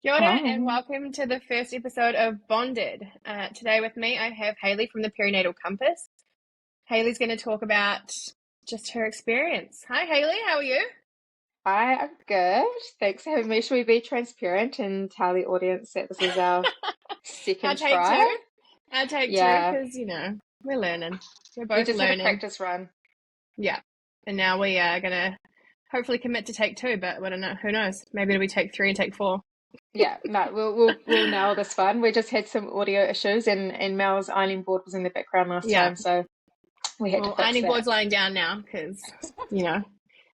Kia ora Hi. and welcome to the first episode of Bonded. Today with me I have Hayley from the Perinatal Compass. Hayley's going to talk about just her experience. Hi Hayley, how are you? Hi, I'm good. Thanks for having me. Should we be transparent and tell the audience that this is our Our second take try? two. Our take two, Yeah, because we're learning. We're we both just had a learning. practice run. Yeah. And now we are going to hopefully commit to take two, but I don't know. Who knows? Maybe it'll be take three and take four. Yeah, no, we'll nail this one. We just had some audio issues and Mel's ironing board was in the background last Yeah. time, so we had to Well, fix ironing that. board's lying down now because,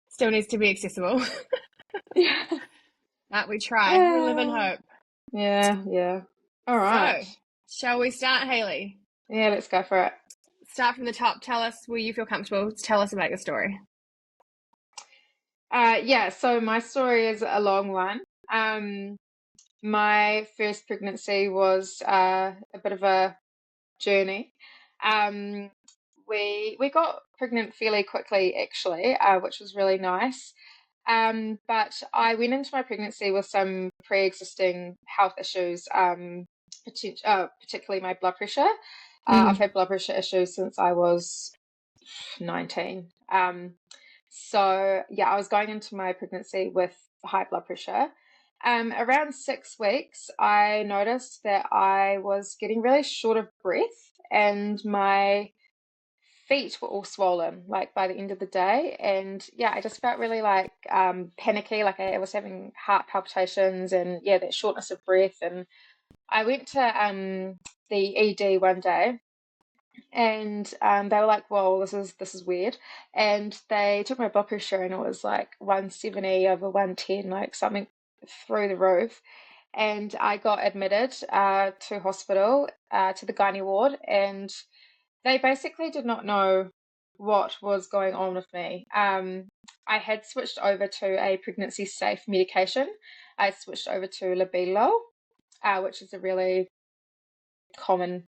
still needs to be accessible. Yeah. But we try. We live in hope. Yeah. All right. So, shall we start, Hayley? Yeah, let's go for it. Start from the top. Tell us where you feel comfortable. Tell us about your story. Yeah, so my story is a long one. My first pregnancy was a bit of a journey. Um, we got pregnant fairly quickly, actually, which was really nice. But I went into my pregnancy with some pre-existing health issues, particularly my blood pressure. I've Mm-hmm. had blood pressure issues since I was 19. So yeah, I was going into my pregnancy with high blood pressure. Around 6 weeks, I noticed that I was getting really short of breath and my feet were all swollen, like by the end of the day. And yeah, I just felt really like panicky, like I was having heart palpitations and yeah, that shortness of breath. And I went to the ED one day and they were like, "Well, this is weird," and they took my blood pressure, and it was like 170 over 110, like something through the roof. And I got admitted to hospital to the gynae ward, and they basically did not know what was going on with me. I had switched over to a pregnancy safe medication. I switched over to labetalol, which is a really common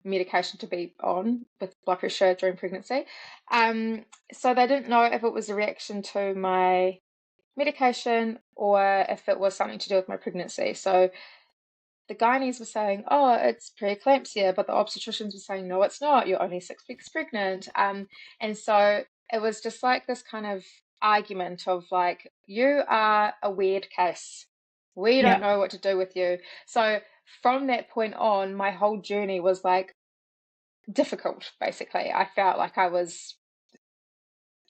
medication to be on with blood pressure during pregnancy. So they didn't know if it was a reaction to my medication or if it was something to do with my pregnancy. So the gynaes were saying, "Oh, it's preeclampsia," but the obstetricians were saying, "No, it's not. You're only 6 weeks pregnant." And so it was just like this kind of argument of like, "You are a weird case. We don't Yeah. know what to do with you." So from that point on, my whole journey was like difficult, basically. I felt like I was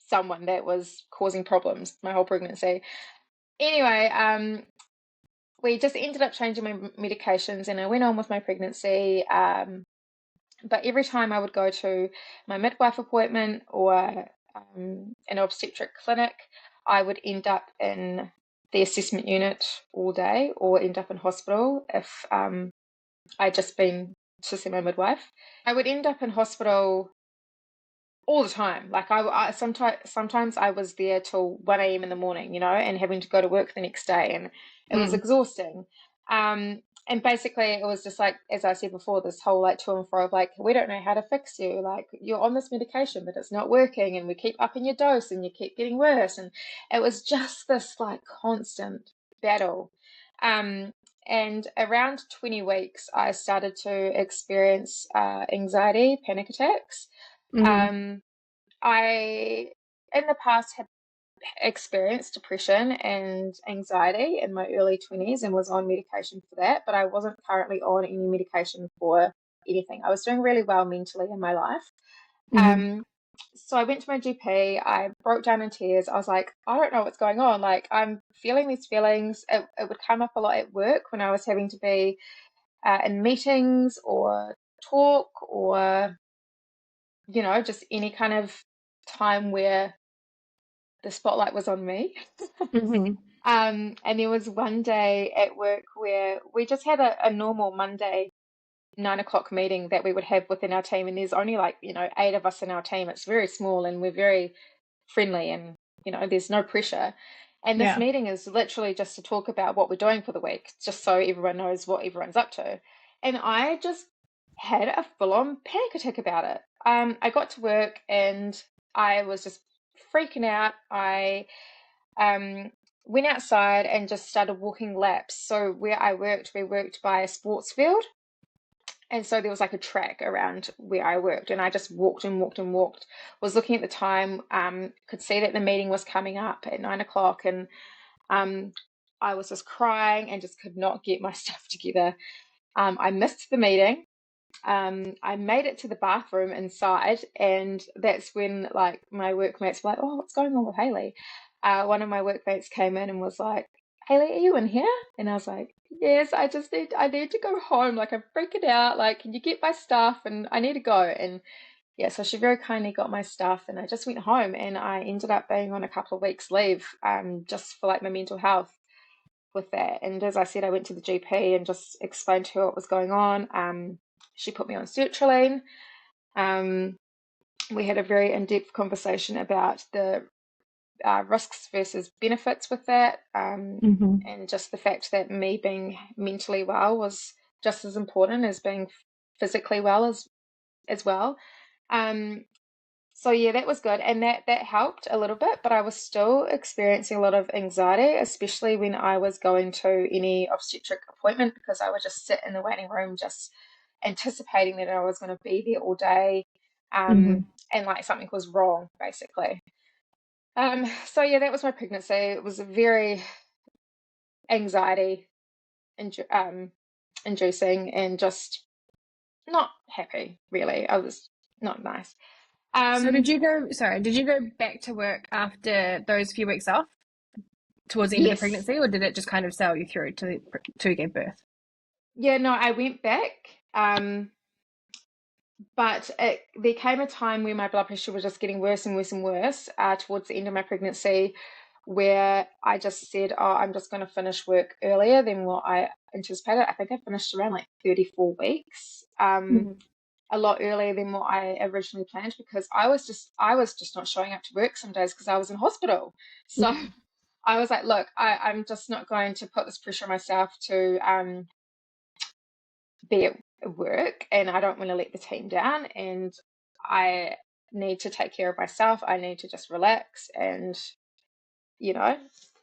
someone that was causing problems my whole pregnancy. Anyway, we just ended up changing my medications and I went on with my pregnancy. But every time I would go to my midwife appointment or an obstetric clinic, I would end up in the assessment unit all day or end up in hospital if I'd just been to see my midwife. I would end up in hospital all the time. Like I sometimes I was there till 1 a.m. in the morning, and having to go to work the next day, and it was Mm. exhausting. And basically it was just like, as I said before, this whole like to and fro of like, we don't know how to fix you. Like you're on this medication, but it's not working, and we keep upping your dose, and you keep getting worse. And it was just this like constant battle. And around 20 weeks, I started to experience anxiety, panic attacks. Mm-hmm. Um, I, in the past, had experienced depression and anxiety in my early 20s and was on medication for that, but I wasn't currently on any medication for anything. I was doing really well mentally in my life. Mm-hmm. Um, so I went to my GP, I broke down in tears. I was like, I don't know what's going on. Like, I'm feeling these feelings. It would come up a lot at work when I was having to be in meetings or talk or just any kind of time where the spotlight was on me. Mm-hmm. And there was one day at work where we just had a normal Monday 9 o'clock meeting that we would have within our team. And there's only like, 8 of us in our team. It's very small and we're very friendly and, there's no pressure. And this Yeah. meeting is literally just to talk about what we're doing for the week, just so everyone knows what everyone's up to. And I just had a full-on panic attack about it. I got to work and I was just freaking out. I went outside and just started walking laps. So where I worked, we worked by a sports field. And so there was like a track around where I worked, and I just walked and walked and walked. Was looking at the time, could see that the meeting was coming up at 9 o'clock, and I was just crying and just could not get my stuff together. I missed the meeting. I made it to the bathroom inside, and that's when like my workmates were like, "Oh, what's going on with Hayley?" One of my workmates came in and was like, "Hayley, are you in here?" And I was like, "Yes, I need to go home. Like I'm freaking out. Like, can you get my stuff? And I need to go." And yeah, so she very kindly got my stuff, and I just went home, and I ended up being on a couple of weeks leave, just for like my mental health with that. And as I said, I went to the GP and just explained to her what was going on. She put me on sertraline. We had a very in-depth conversation about the risks versus benefits with that, and just the fact that me being mentally well was just as important as being physically well as well. So yeah, that was good, and that helped a little bit, but I was still experiencing a lot of anxiety, especially when I was going to any obstetric appointment, because I would just sit in the waiting room just anticipating that I was going to be there all day, and like something was wrong basically. So yeah, that was my pregnancy. It was a very anxiety inducing, and just not happy really. I was not nice. So did you go back to work after those few weeks off towards the end of the Yes. pregnancy, or did it just kind of sail you through to give birth? Yeah, no, I went back. But there came a time where my blood pressure was just getting worse and worse and worse towards the end of my pregnancy, where I just said, "Oh, I'm just going to finish work earlier than what I anticipated." I think I finished around like 34 weeks, a lot earlier than what I originally planned, because I was just not showing up to work some days because I was in hospital. So I was like, "Look, I'm just not going to put this pressure on myself to be at work, and I don't want to let the team down, and I need to take care of myself. I need to just relax and,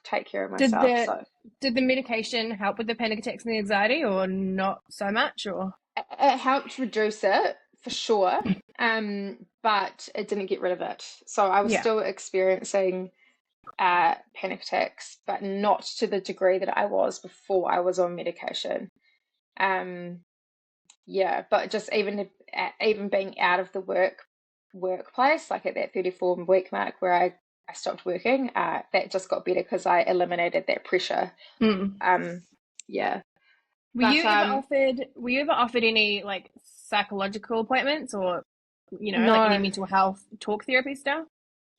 take care of Did myself." the So did the medication help with the panic attacks and the anxiety, or not so much? Or it helped reduce it for sure, but it didn't get rid of it. So I was yeah, still experiencing panic attacks, but not to the degree that I was before I was on medication. Um, Yeah, but just even being out of the workplace, like at that 34-week mark where I stopped working, that just got better because I eliminated that pressure. Yeah, were but you ever offered any like psychological appointments, or like any no, mental health talk therapy stuff?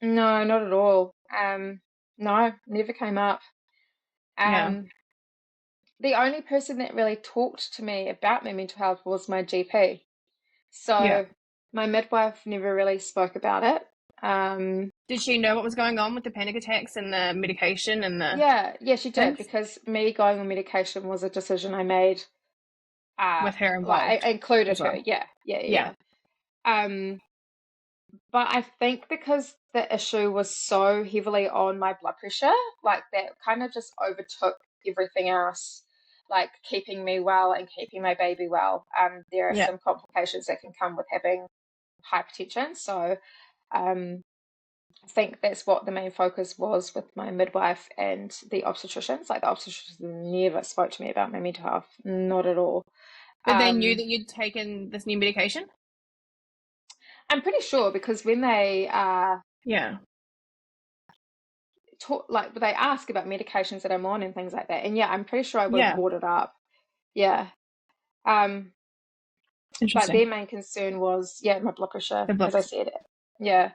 no, not at all. No, never came up. Yeah, Um, the only person that really talked to me about my mental health was my GP. yeah. So my midwife never really spoke about it. Did she know what was going on with the panic attacks and the medication and the Yeah, she did, things because me going on medication was a decision I made. with her Like I involved included as her. well? Yeah. Yeah, Um, but I think because the issue was so heavily on my blood pressure, like that kind of just overtook everything else, like keeping me well and keeping my baby well. There are yeah. some complications that can come with having hypertension, so um, I think that's what the main focus was with my midwife and the obstetricians. Like the obstetricians never spoke to me about my mental health, not at all. But they knew Um, that you'd taken this new medication? I'm pretty sure, because when they Yeah. talk, like they ask about medications that I'm on and things like that, and yeah, I'm pretty sure I would have Yeah. brought it up. Yeah. Um, but Interesting. their main concern was, yeah, my blood pressure, The as I books. said. Yeah.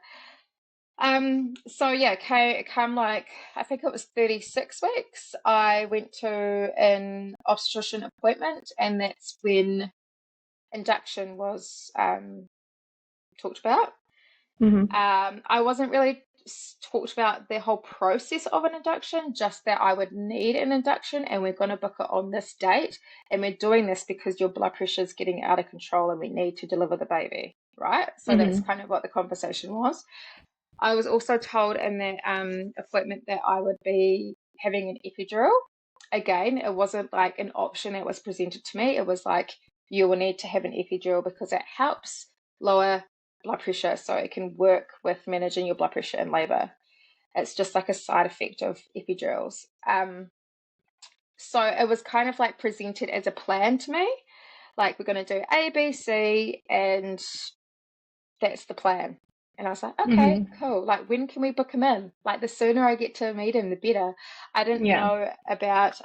So yeah, come like I think it was 36 weeks, I went to an obstetrician appointment, and that's when induction was talked about. I wasn't really talked about the whole process of an induction, just that I would need an induction, and we're going to book it on this date, and we're doing this because your blood pressure is getting out of control and we need to deliver the baby, right? So that's kind of what the conversation was. I was also told in that appointment that I would be having an epidural. Again, it wasn't like an option that was presented to me. It was like, you will need to have an epidural because it helps lower blood pressure, so it can work with managing your blood pressure in labor. It's just like a side effect of epidurals. So it was kind of like presented as a plan to me, like, we're going to do A, B, C, and that's the plan. And I was like, okay, cool. Like, when can we book him in? Like, the sooner I get to meet him, the better. I didn't know about,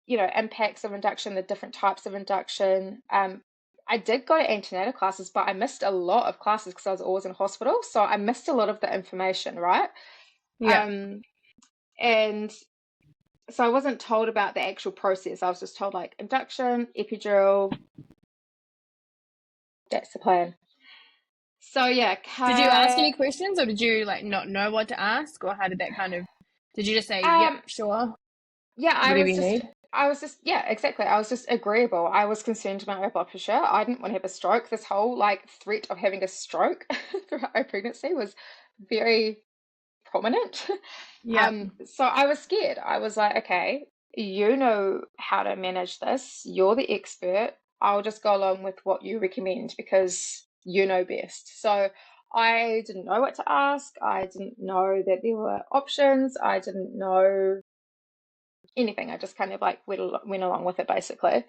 impacts of induction, the different types of induction. I did go to antenatal classes, but I missed a lot of classes because I was always in hospital. So I missed a lot of the information, right? And so I wasn't told about the actual process. I was just told, like, induction, epidural, that's the plan. So yeah. Did you ask any questions, or did you like not know what to ask, or how did that kind of? Did you just say, "Yep, sure"? Yeah, whatever you need. Yeah, exactly. I was just agreeable. I was concerned about my blood pressure. I didn't want to have a stroke. This whole like threat of having a stroke throughout my pregnancy was very prominent. So I was scared. I was like, okay, you know how to manage this. You're the expert. I'll just go along with what you recommend because you know best. So I didn't know what to ask. I didn't know that there were options. I didn't know anything. I just kind of like went along with it basically.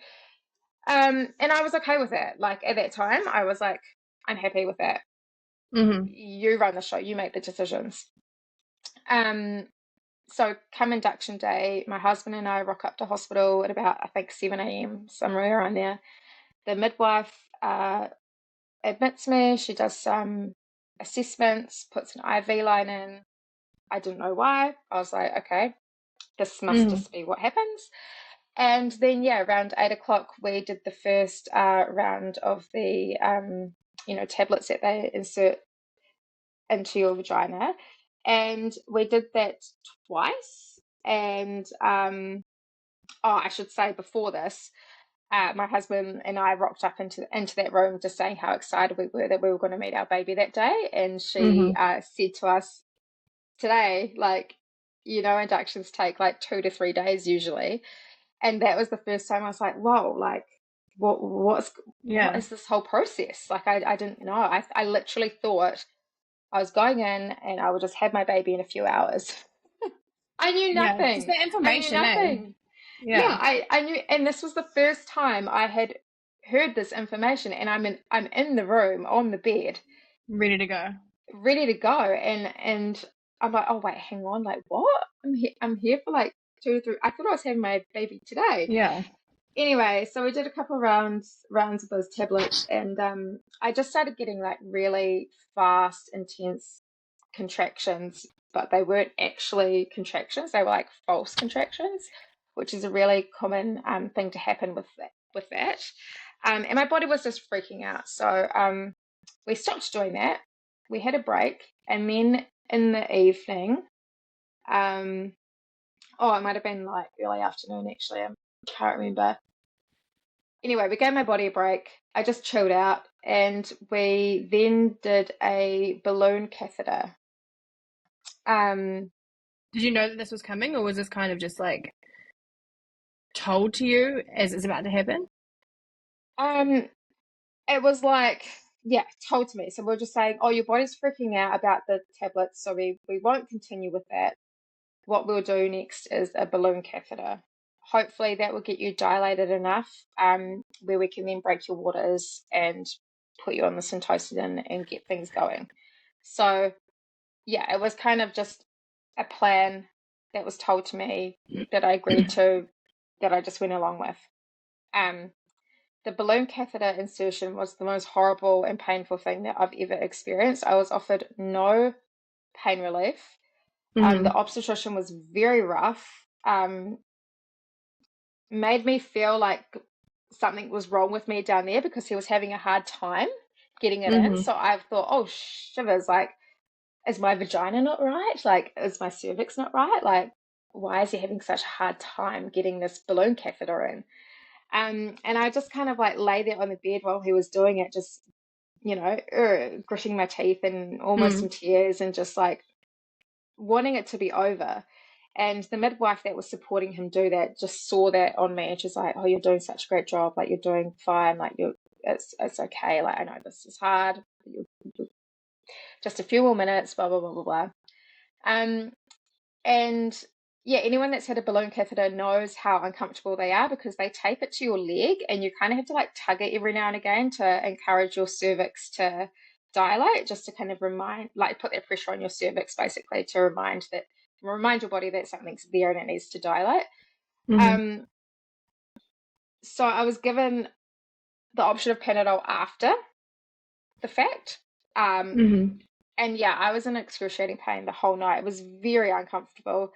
And I was okay with it. Like, at that time, I was like, I'm happy with that. You run the show. You make the decisions. So come induction day, my husband and I rock up to hospital at about, I think, 7 a.m., somewhere around there. The midwife admits me. She does some assessments, puts an IV line in. I didn't know why. I was like, okay, this must just be what happens. And then, around 8 o'clock, we did the first round of the, tablets that they insert into your vagina. And we did that twice. And, I should say before this, my husband and I rocked up into that room just saying how excited we were that we were going to meet our baby that day. And she said to us, today, like, inductions take like 2 to 3 days usually. And that was the first time I was like, whoa, like, what is this whole process? Like, I didn't know. I literally thought I was going in and I would just have my baby in a few hours. I knew nothing. Just the information, I knew nothing. I knew, and this was the first time I had heard this information, and I'm in the room on the bed, ready to go, and I'm like, oh wait, hang on, like, what? I'm here for like 2 to 3. I thought I was having my baby today. Anyway, so we did a couple of rounds of those tablets, and I just started getting like really fast, intense contractions, but they weren't actually contractions. They were like false contractions, which is a really common thing to happen with that. And my body was just freaking out. So we stopped doing that. We had a break, and then in the evening, it might have been like early afternoon actually. I can't remember. Anyway, we gave my body a break. I just chilled out, and we then did a balloon catheter. Did you know that this was coming, or was this kind of just like told to you as it's about to happen? It was like, told to me. So we're just saying, oh, your body's freaking out about the tablets, so we won't continue with that. What we'll do next is a balloon catheter. Hopefully that will get you dilated enough where we can then break your waters and put you on the Syntocinon and get things going. So, it was kind of just a plan that was told to me that I agreed to, that I just went along with. The balloon catheter insertion was the most horrible and painful thing that I've ever experienced. I was offered no pain relief. The obstetrician was very rough, made me feel like something was wrong with me down there because he was having a hard time getting it in. So I thought, oh, shivers, like, is my vagina not right? Like, is my cervix not right? Like, why is he having such a hard time getting this balloon catheter in? And I just kind of like lay there on the bed while he was doing it, just, gritting my teeth and almost in tears, and just like wanting it to be over. And the midwife that was supporting him do that just saw that on me, and she's like, "Oh, you're doing such a great job. Like, you're doing fine. Like, it's okay. Like, I know this is hard. You're just a few more minutes. Blah blah blah blah blah." Um, and yeah, anyone that's had a balloon catheter knows how uncomfortable they are, because they tape it to your leg, and you kind of have to like tug it every now and again to encourage your cervix to dilate, just to kind of put that pressure on your cervix, basically, to remind your body that something's there and it needs to dilate. Mm-hmm. So I was given the option of Panadol after the fact. Mm-hmm. And yeah, I was in excruciating pain the whole night. It was very uncomfortable.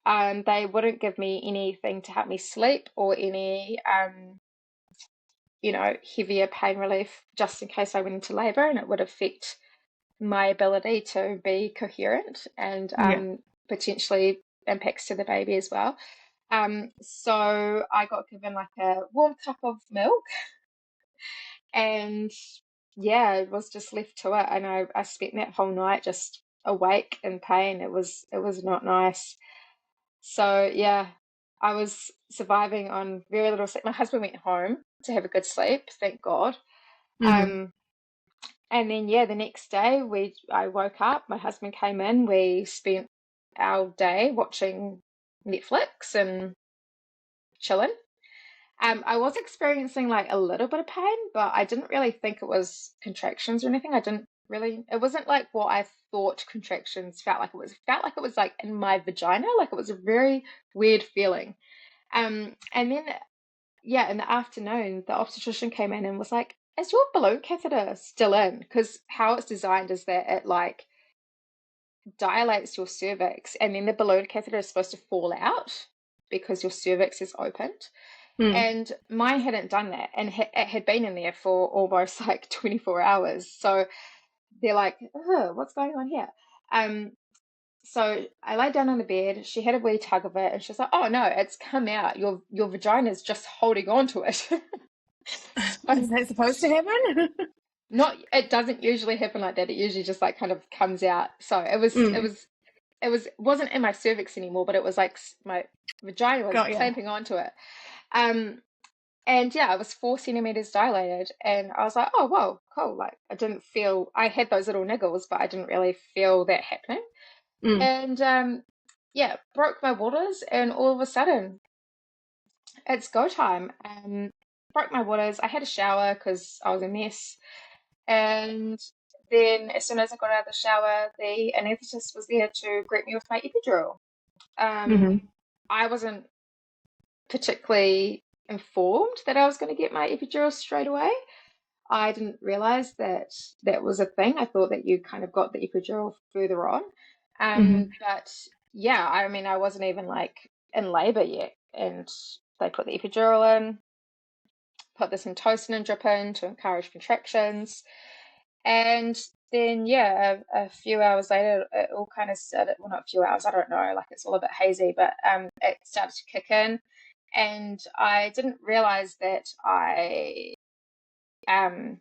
They wouldn't give me anything to help me sleep, or any, heavier pain relief, just in case I went into labor and it would affect my ability to be coherent, and Yeah. potentially impacts to the baby as well. So I got given like a warm cup of milk, and yeah, I was just left to it. And I spent that whole night just awake in pain. It was not nice. So yeah, I was surviving on very little sleep. My husband went home to have a good sleep, thank God. Mm-hmm. And then yeah, the next day I woke up, my husband came in, we spent our day watching Netflix and chilling. I was experiencing like a little bit of pain, but I didn't really think it was contractions or anything. It wasn't like what I thought contractions felt like. It felt like like in my vagina, like it was a very weird feeling. And then, yeah, in the afternoon, the obstetrician came in and was like, "Is your balloon catheter still in?" Because how it's designed is that it like dilates your cervix, and then the balloon catheter is supposed to fall out because your cervix is opened. Mm. And mine hadn't done that, and it had been in there for almost like 24 hours. So they're like, "Oh, what's going on here?" Um, so I lay down on the bed. She had a wee tug of it, and she's like, "Oh no, it's come out. Your vagina's just holding on to it." So Is that supposed to happen? not, it doesn't usually happen like that. It usually just like kind of comes out. So Mm. it wasn't in my cervix anymore, but it was like my vagina was Got ya. clamping onto it. Um, And yeah, I was 4 centimeters dilated, and I was like, "Oh, whoa, cool." Like, I had those little niggles, but I didn't really feel that happening. Mm. And yeah, broke my waters, and all of a sudden, it's go time. Broke my waters. I had a shower because I was a mess. And then as soon as I got out of the shower, the anesthetist was there to greet me with my epidural. Um, Mm-hmm. I wasn't particularly informed that I was going to get my epidural straight away. I didn't realize that that was a thing. I thought that you kind of got the epidural further on. Mm-hmm. But yeah, I mean, I wasn't even like in labor yet. And they put the epidural in, put the syntocin and drip in to encourage contractions. And then, yeah, a few hours later, it all kind of started. Well, not a few hours, I don't know, like it's all a bit hazy, but it started to kick in. And I didn't realize that um,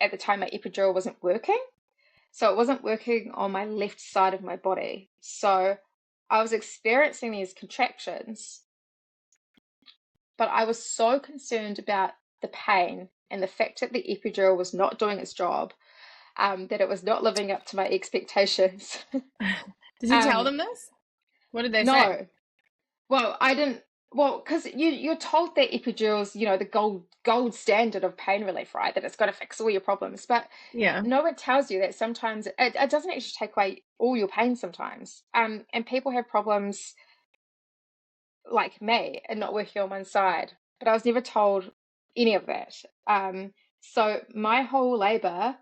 at the time, my epidural wasn't working. So it wasn't working on my left side of my body. So I was experiencing these contractions, but I was so concerned about the pain and the fact that the epidural was not doing its job, that it was not living up to my expectations. Did you tell um, them this? What did they say? no, well, I didn't. Well, because you're told that epidurals, the gold standard of pain relief, right? That it's got to fix all your problems, but Yeah. no one tells you that sometimes it doesn't actually take away all your pain sometimes. And people have problems like me and not working on one side, but I was never told any of that. So my whole labor,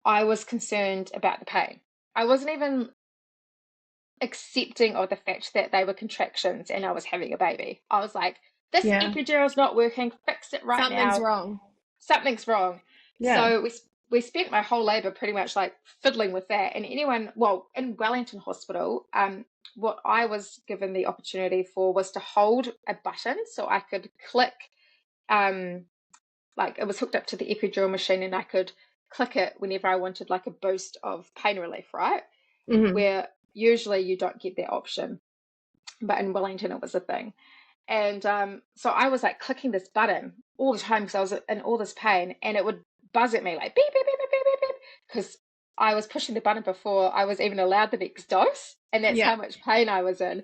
I was concerned about the pain. I wasn't even accepting of the fact that they were contractions and I was having a baby. I was like, this Yeah. epidural's not working, fix it right Something's now. wrong. Something's wrong. Yeah. So we spent my whole labor pretty much like fiddling with that. And in Wellington Hospital, what I was given the opportunity for was to hold a button so I could click, like it was hooked up to the epidural machine, and I could click it whenever I wanted like a boost of pain relief, right? Mm-hmm. Where usually you don't get that option, but in Wellington it was a thing. And so I was like clicking this button all the time because I was in all this pain, and it would buzz at me like beep, beep, beep, beep, beep, beep, beep, because I was pushing the button before I was even allowed the next dose, and that's Yeah. how much pain I was in.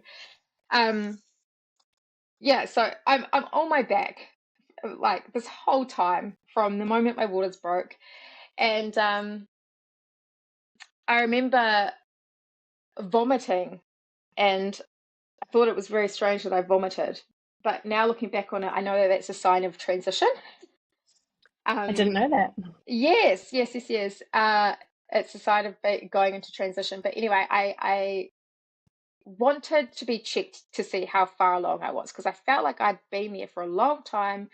Yeah, so I'm on my back like this whole time from the moment my waters broke. And I remember vomiting, and I thought it was very strange that I vomited. But now looking back on it, I know that that's a sign of transition. I didn't Um, know that. yes, yes, yes, yes. It's a sign of going into transition. But anyway, I wanted to be checked to see how far along I was because I felt like I'd been there for a long time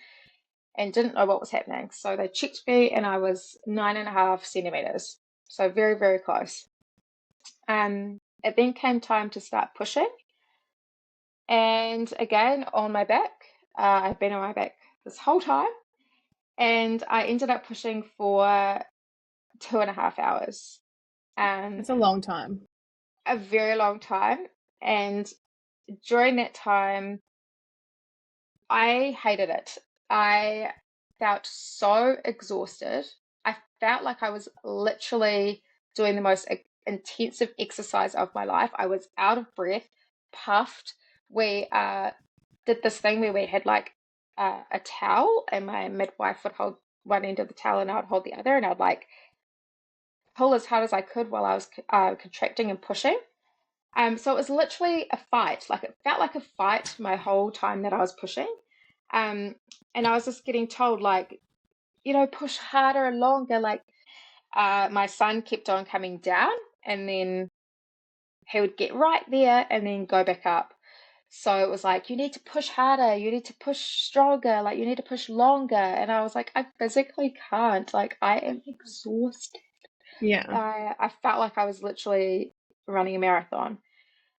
and didn't know what was happening. So they checked me, and I was 9.5 centimeters. So very, very close. It then came time to start pushing. And again, on my back, I've been on my back this whole time. And I ended up pushing for 2.5 hours. It's Um, a long time. a very long time. And during that time, I hated it. I felt so exhausted. I felt like I was literally doing the most intensive exercise of my life. I was out of breath, puffed. We did this thing where we had like a towel, and my midwife would hold one end of the towel and I would hold the other, and I'd like pull as hard as I could while I was contracting and pushing. So it was literally a fight. Like it felt like a fight my whole time that I was pushing. Um, and I was just getting told, like, push harder and longer. Like, my son kept on coming down, and then he would get right there and then go back up. So it was like, you need to push harder, you need to push stronger, like, you need to push longer. And I was like, I physically can't. Like, I am exhausted. Yeah. I felt like I was literally running a marathon.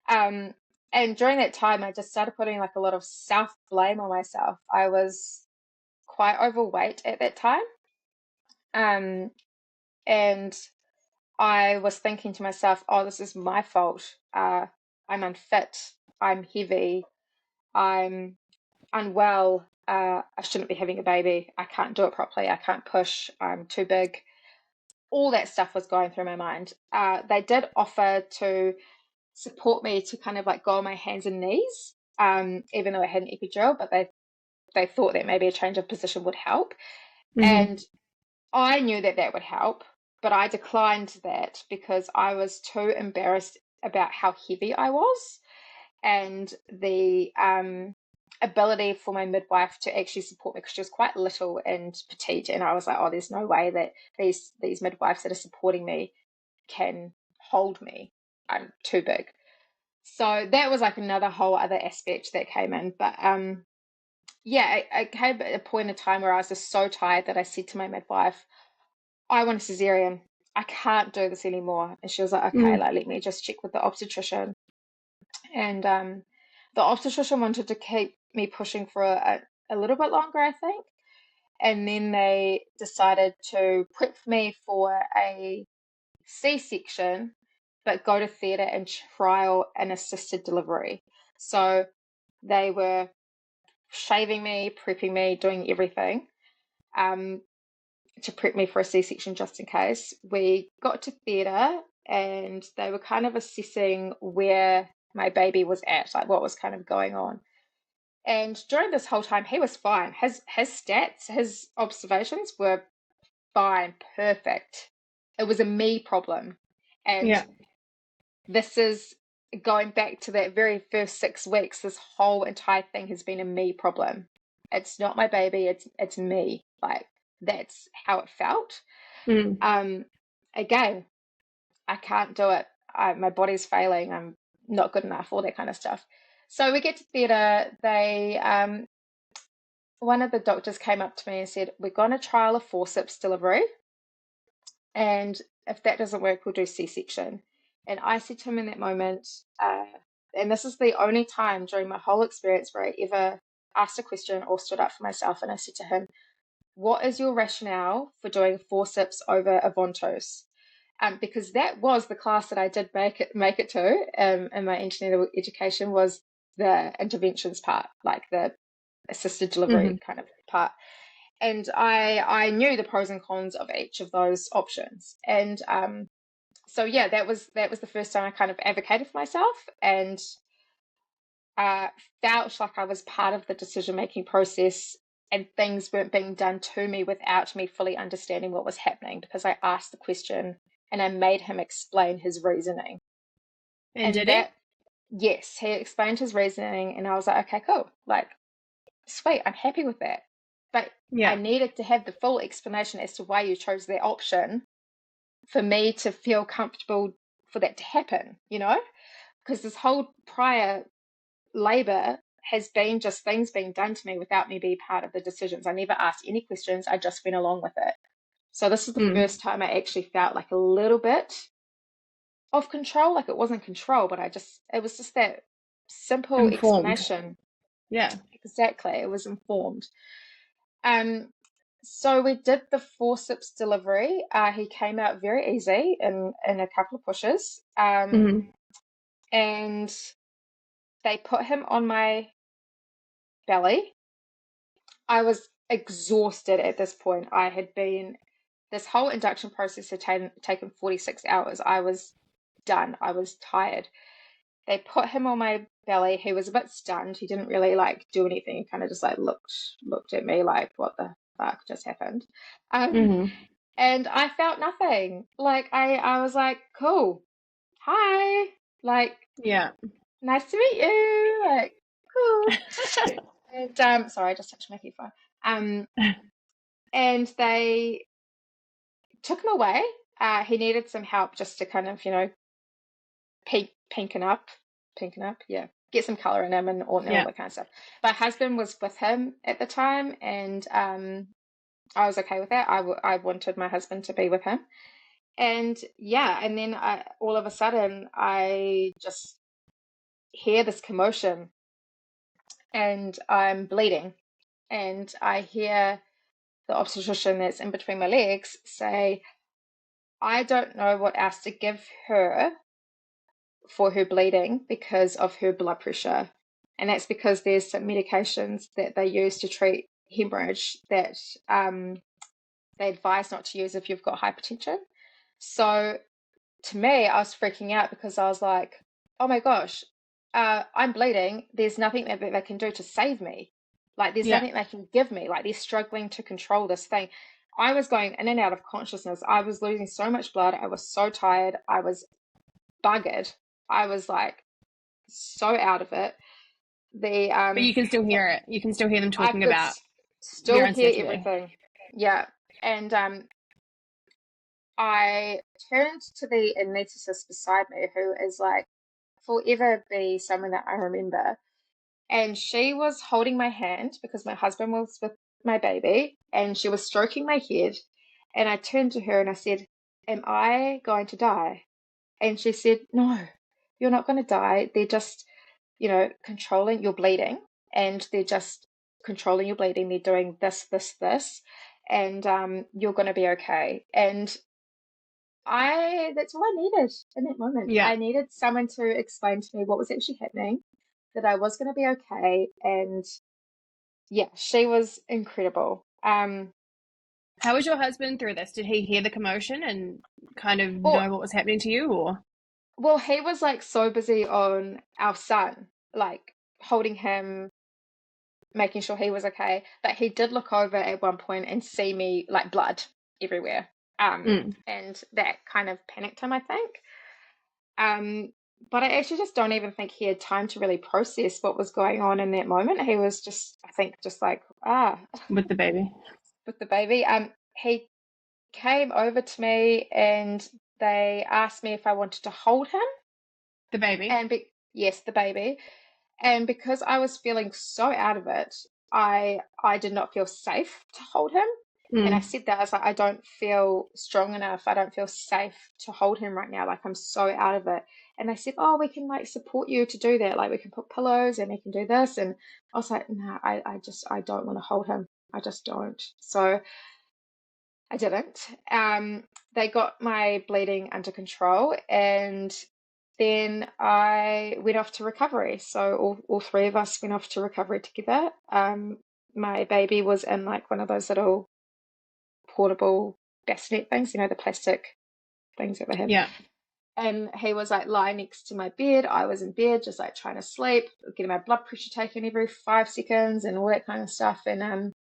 Um, and during that time, I just started putting like a lot of self-blame on myself. I was quite overweight at that time. Um, and I was thinking to myself, oh, this is my fault. I'm unfit. I'm heavy. I'm unwell. I shouldn't be having a baby. I can't do it properly. I can't push. I'm too big. All that stuff was going through my mind. They did offer to support me to kind of like go on my hands and knees, even though I had an epidural, but they thought that maybe a change of position would help. Mm-hmm. And I knew that that would help, but I declined that because I was too embarrassed about how heavy I was, and the ability for my midwife to actually support me, because she was quite little and petite, and I was like, oh, there's no way that these midwives that are supporting me can hold me. I'm too big. So that was like another whole other aspect that came in. But yeah, I came at a point in time where I was just so tired that I said to my midwife, I want a cesarean. I can't do this anymore. And she was like, okay, Mm. like let me just check with the obstetrician. And the obstetrician wanted to keep me pushing for a little bit longer, I think. And then they decided to prep me for a C-section, but go to theatre and trial an assisted delivery. So they were shaving me, prepping me, doing everything um, to prep me for a C-section just in case. We got to theatre, and they were kind of assessing where my baby was at, like what was kind of going on. And during this whole time, he was fine. His stats, his observations were fine, perfect. It was a me problem. And Yeah. this is going back to that very first 6 weeks. This whole entire thing has been a me problem. It's not my baby, it's me. Like that's how it felt. Mm. Um, Again, I can't do it. My body's failing. I'm not good enough. All that kind of stuff. So we get to theatre. One of the doctors came up to me and said, "We're going to trial a forceps delivery, and if that doesn't work, we'll do C-section." And I said to him in that moment, and this is the only time during my whole experience where I ever asked a question or stood up for myself, and I said to him, what is your rationale for doing forceps over a ventouse? because that was the class that I did make it to in my antenatal education, was the interventions part, like the assisted delivery kind of part. And I knew the pros and cons of each of those options. And so yeah, that was the first time I kind of advocated for myself, and felt like I was part of the decision-making process, and things weren't being done to me without me fully understanding what was happening, because I asked the question and I made him explain his reasoning. And And did he? that, yes, he explained his reasoning, and I was like, okay, cool. Like, sweet, I'm happy with that. But I Yeah. needed to have the full explanation as to why you chose that option for me to feel comfortable for that to happen, because this whole prior labor has been just things being done to me without me being part of the decisions. I never asked any questions. I just went along with it. So this is the first time I actually felt like a little bit of control. Like, it wasn't control, but it was just that simple Informed. explanation. Yeah. Exactly. It was informed. So we did the forceps delivery. He came out very easy in a couple of pushes. And they put him on my belly. I was exhausted at this point. This whole induction process had taken 46 hours. I was done. I was tired. They put him on my belly. He was a bit stunned. He didn't really do anything. He kind of just looked at me like, what the fuck just happened? And I felt nothing. Like, I was like, cool. Hi. Like, Yeah. nice to meet you. Like, cool. And sorry, I just touched my headphone. And they took him away. He needed some help just to kind of, pinken up, yeah, get some color in him and all that kind of stuff. My husband was with him at the time, and I was okay with that. I wanted my husband to be with him. And yeah, and then all of a sudden I just hear this commotion, and I'm bleeding, and I hear the obstetrician that's in between my legs say, I don't know what else to give her for her bleeding because of her blood pressure. And that's because there's some medications that they use to treat hemorrhage that they advise not to use if you've got hypertension. So to me, I was freaking out because I was like, oh my gosh, I'm bleeding. There's nothing that they can do to save me. Like, there's nothing they can give me. Like, they're struggling to control this thing. I was going in and out of consciousness. I was losing so much blood. I was so tired. I was buggered. I was like so out of it. But you can still hear it. You can still hear them I talking could about your still hear uncertainty. everything. Yeah. And I turned to the anaesthetist beside me, who is like forever be someone that I remember. And she was holding my hand because my husband was with my baby, and she was stroking my head. And I turned to her and I said, am I going to die? And she said, no, you're not going to die. They're just, controlling your bleeding, and they're just controlling your bleeding. They're doing this, this, this, and you're going to be okay. And that's all I needed in that moment. Yeah. I needed someone to explain to me what was actually happening, that I was going to be okay. And yeah, she was incredible. How was your husband through this? Did he hear the commotion and kind of Well, know what was happening to you, or? well, he was like so busy on our son, like holding him, making sure he was okay. But he did look over at one point and see me like blood everywhere. And that kind of panicked him, I think. But I actually just don't even think he had time to really process what was going on in that moment. He was just, I think, just like, With the baby. with the baby. He came over to me and they asked me if I wanted to hold him. The baby. And yes, the baby. And because I was feeling so out of it, I did not feel safe to hold him. And I said that, I was like, I don't feel strong enough. I don't feel safe to hold him right now. Like, I'm so out of it. And they said, oh, we can like support you to do that. Like, we can put pillows and we can do this. And I was like, no, I don't want to hold him. I just don't. So I didn't. They got my bleeding under control, and then I went off to recovery. So all three of us went off to recovery together. My baby was in like one of those little portable bassinet things, the plastic things that they have. Yeah. And he was like lying next to my bed. I was in bed, just like trying to sleep, getting my blood pressure taken every 5 seconds and all that kind of stuff. And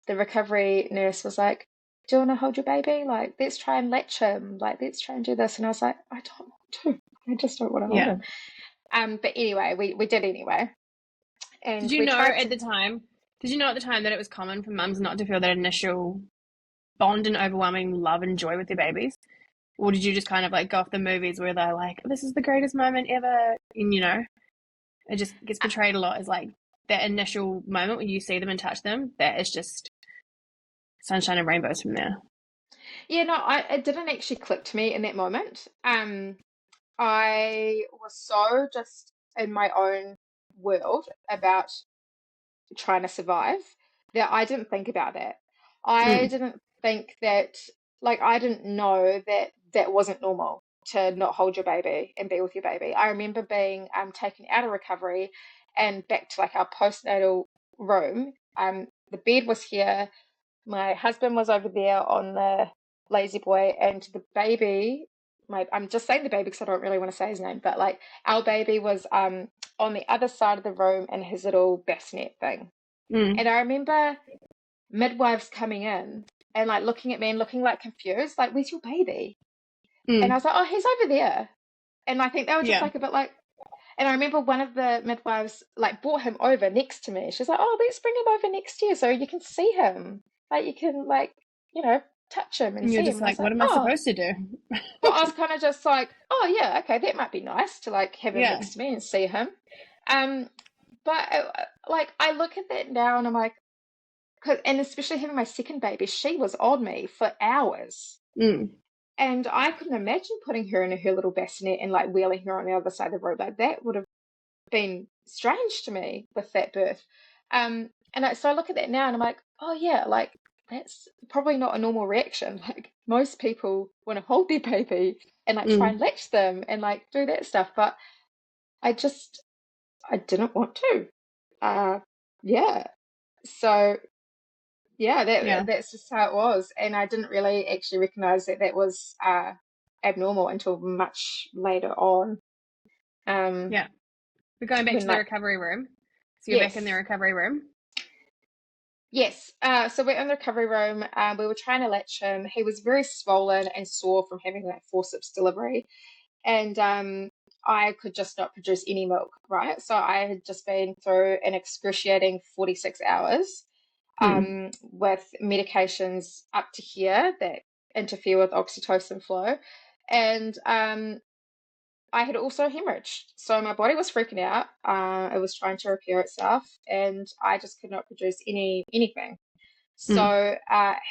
the recovery nurse was like, "Do you want to hold your baby? Like, let's try and latch him. Like, let's try and do this." And I was like, "I don't want to. I just don't want to hold him." But anyway, we did anyway. And Did you we know tried at to. the time? Did you know at the time that it was common for mums not to feel that initial bond and overwhelming love and joy with their babies? Or did you just kind of like go off the movies where they're like, "This is the greatest moment ever," and it just gets portrayed a lot as like that initial moment when you see them and touch them, that is just sunshine and rainbows from there. Yeah, no, it didn't actually click to me in that moment. I was so just in my own world about trying to survive that I didn't think about that. I Mm. didn't think that, like, I didn't know that that wasn't normal to not hold your baby and be with your baby. I remember being taken out of recovery and back to like our postnatal room. The bed was here. My husband was over there on the lazy boy, and the baby, I'm just saying the baby because I don't really want to say his name, but like our baby was on the other side of the room in his little bassinet thing. Mm. And I remember midwives coming in and like looking at me and looking like confused, like, "Where's your baby?" And I Mm. was like, "Oh, he's over there." And I think they were just Yeah. like a bit like, and I remember one of the midwives like brought him over next to me. She's like, "Oh, let's bring him over next to you so you can see him. Like you can like, touch him and And you're see him." just And I like, was what like, am I "Oh." supposed to do? Well, I was kind of just like, "Oh yeah, okay, that might be nice to like have him Yeah. next to me and see him." Um, but like I look at that now and I'm like, and especially having my second baby, she was on me for hours. Mm. And I couldn't imagine putting her in her little bassinet and like wheeling her on the other side of the road. Like that would have been strange to me with that birth. So I look at that now and I'm like, oh yeah, like that's probably not a normal reaction. Like most people want to hold their baby and like try and Mm. latch them and like do that stuff. But I just, I didn't want to. Uh, yeah. So yeah, Yeah. that's just how it was. And I didn't really actually recognize that that was abnormal until much later on. Um, Yeah. We're going back when to the like, recovery room. So you're back in the yes, recovery room. yes. So we're in the recovery room. We were trying to latch him. He was very swollen and sore from having like forceps delivery. And I could just not produce any milk, right? So I had just been through an excruciating 46 hours Mm. with medications up to here that interfere with oxytocin flow. And I had also hemorrhaged. So my body was freaking out. It was trying to repair itself, and I just could not produce anything. Mm. So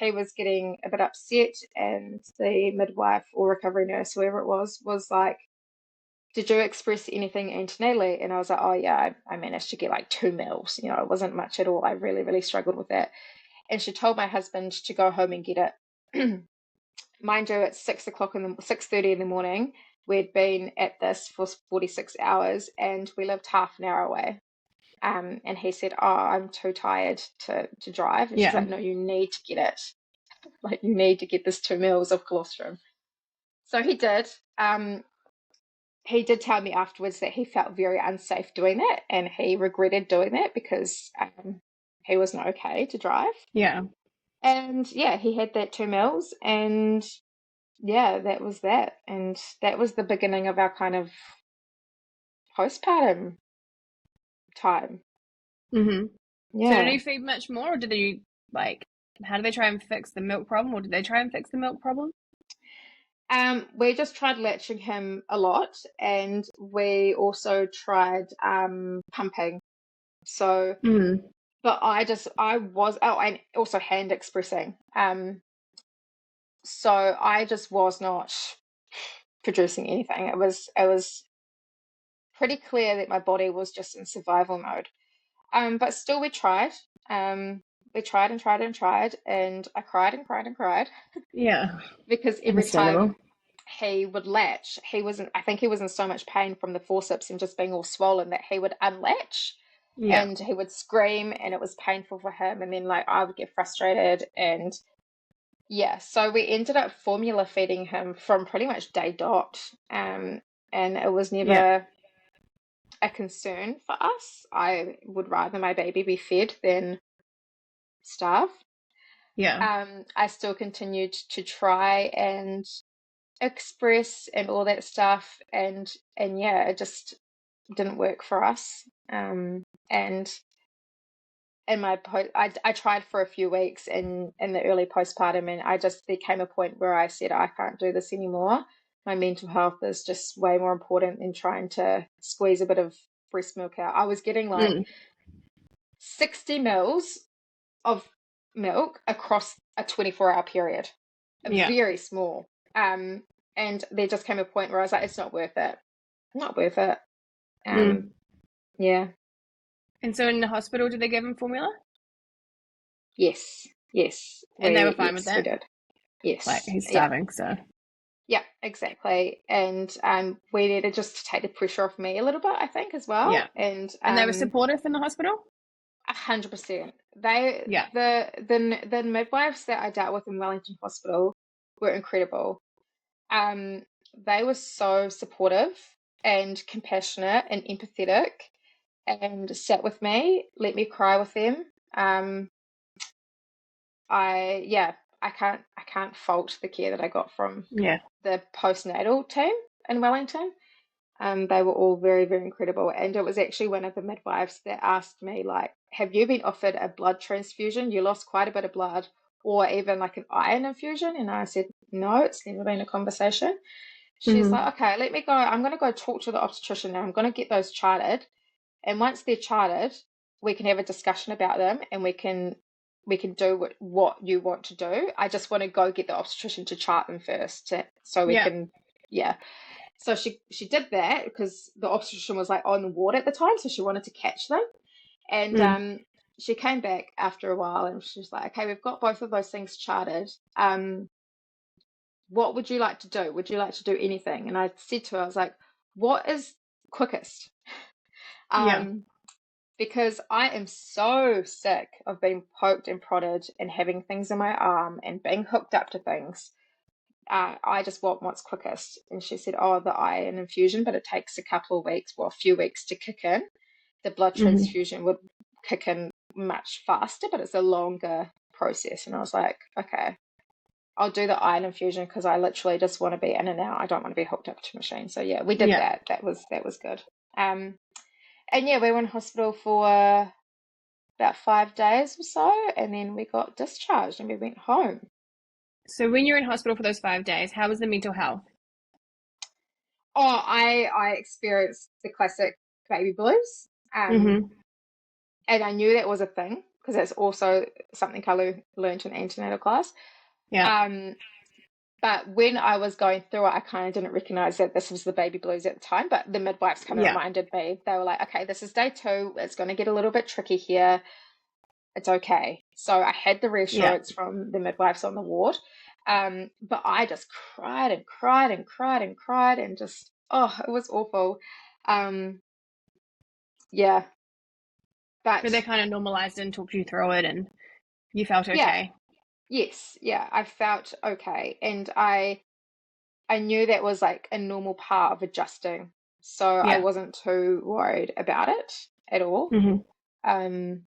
he was getting a bit upset, and the midwife or recovery nurse, whoever it was like, "Did you express anything antenatally?" And I was like, "Oh yeah, I managed to get like 2 mils. It wasn't much at all. I really, really struggled with that." And she told my husband to go home and get it. Mind you, it's 6 o'clock 6:30 in the morning. We'd been at this for 46 hours, and we lived half an hour away. And he said, "Oh, I'm too tired to drive." And she's Yeah. like, "No, you need to get it. Like, you need to get this 2 mils of colostrum." So he did. He did tell me afterwards that he felt very unsafe doing that, and he regretted doing that because he was not okay to drive. Yeah. And yeah, he had that 2 mils, and yeah, that was that. And that was the beginning of our kind of postpartum time. Mm-hmm. So did Yeah. you feed much more, or did you like? How did they try and fix the milk problem, or did they try and fix the milk problem? We just tried latching him a lot, and we also tried pumping. So, Mm. but I was, oh, and also hand expressing. So I just was not producing anything. It was pretty clear that my body was just in survival mode. But still we tried. we tried and tried and tried, and I cried and cried and cried Yeah. because every time Understandable. he would latch, I think he was in so much pain from the forceps and just being all swollen that he would unlatch Yeah. and he would scream and it was painful for him. And then like I would get frustrated and yeah, so we ended up formula feeding him from pretty much day dot. And it was Yeah. never a concern for us. I would rather my baby be fed than starve. Yeah. I still continued to try and express and all that stuff, and yeah, it just didn't work for us. And in I tried for a few weeks in the early postpartum, and there came a point where I said I can't do this anymore. My mental health is just way more important than trying to squeeze a bit of breast milk out. I was getting like Mm. 60 mils of milk across a 24-hour period, Yeah. very small. And there just came a point where I was like, it's not worth it. Not worth it. Mm. Yeah. And so in the hospital, did they give him formula? Yes. Yes. And they were fine with Yes, we that? did. Like, Yes. he's Yeah. starving, so. Yeah, exactly. And we needed just to take the pressure off me a little bit, I think, as well. Yeah. And And they were supportive in the hospital? 100%. Yeah. The midwives that I dealt with in Wellington Hospital were incredible. Um, they were so supportive and compassionate and empathetic and sat with me, let me cry with them. I can't fault the care that I got from Yeah. the postnatal team in Wellington. They were all very, very incredible. And it was actually one of the midwives that asked me, like, have you been offered a blood transfusion? You lost quite a bit of blood, or even like an iron infusion? And I said, no, it's never been a conversation. She's Mm-hmm. like, okay, let me go. I'm going to go talk to the obstetrician now. I'm going to get those charted. And once they're charted, we can have a discussion about them and we can do what you want to do. I just want to go get the obstetrician to chart them first so we Yeah. can, yeah. So she did that because the obstetrician was like on the ward at the time, so she wanted to catch them. And Mm. she came back after a while and she's like, okay, we've got both of those things charted. What would you like to do? Would you like to do anything? And I said to her, I was like, what is quickest? Yeah. Because I am so sick of being poked and prodded and having things in my arm and being hooked up to things. I just want what's quickest. And she said, oh, the iron infusion, but it takes a couple of weeks, well, a few weeks to kick in. The blood Mm-hmm. transfusion would kick in much faster, but it's a longer process. And I was like, okay, I'll do the iron infusion because I literally just want to be in and out. I don't want to be hooked up to a machine. So yeah, we did Yeah. that. That was good. And yeah, we were in hospital for about 5 days or so, and then we got discharged and we went home. So when you're in hospital for those 5 days, how was the mental health? Oh, I experienced the classic baby blues, Mm-hmm. and I knew that was a thing because that's also something I learned in antenatal class. Yeah. Um, but when I was going through it, I kind of didn't recognize that this was the baby blues at the time. But the midwives kind of Yeah. reminded me. They were like, "Okay, this is day 2. It's going to get a little bit tricky here. It's okay." So I had the Yeah. reassurance from the midwives on the ward. But I just cried and cried and cried and cried and just, oh, it was awful. Um, yeah, So they but kind of normalized and talked you through it and you felt yeah, okay. yes, yeah, I felt okay. And I knew that was like a normal part of adjusting. So I Yeah. wasn't too worried about it at all. Mm-hmm. Um,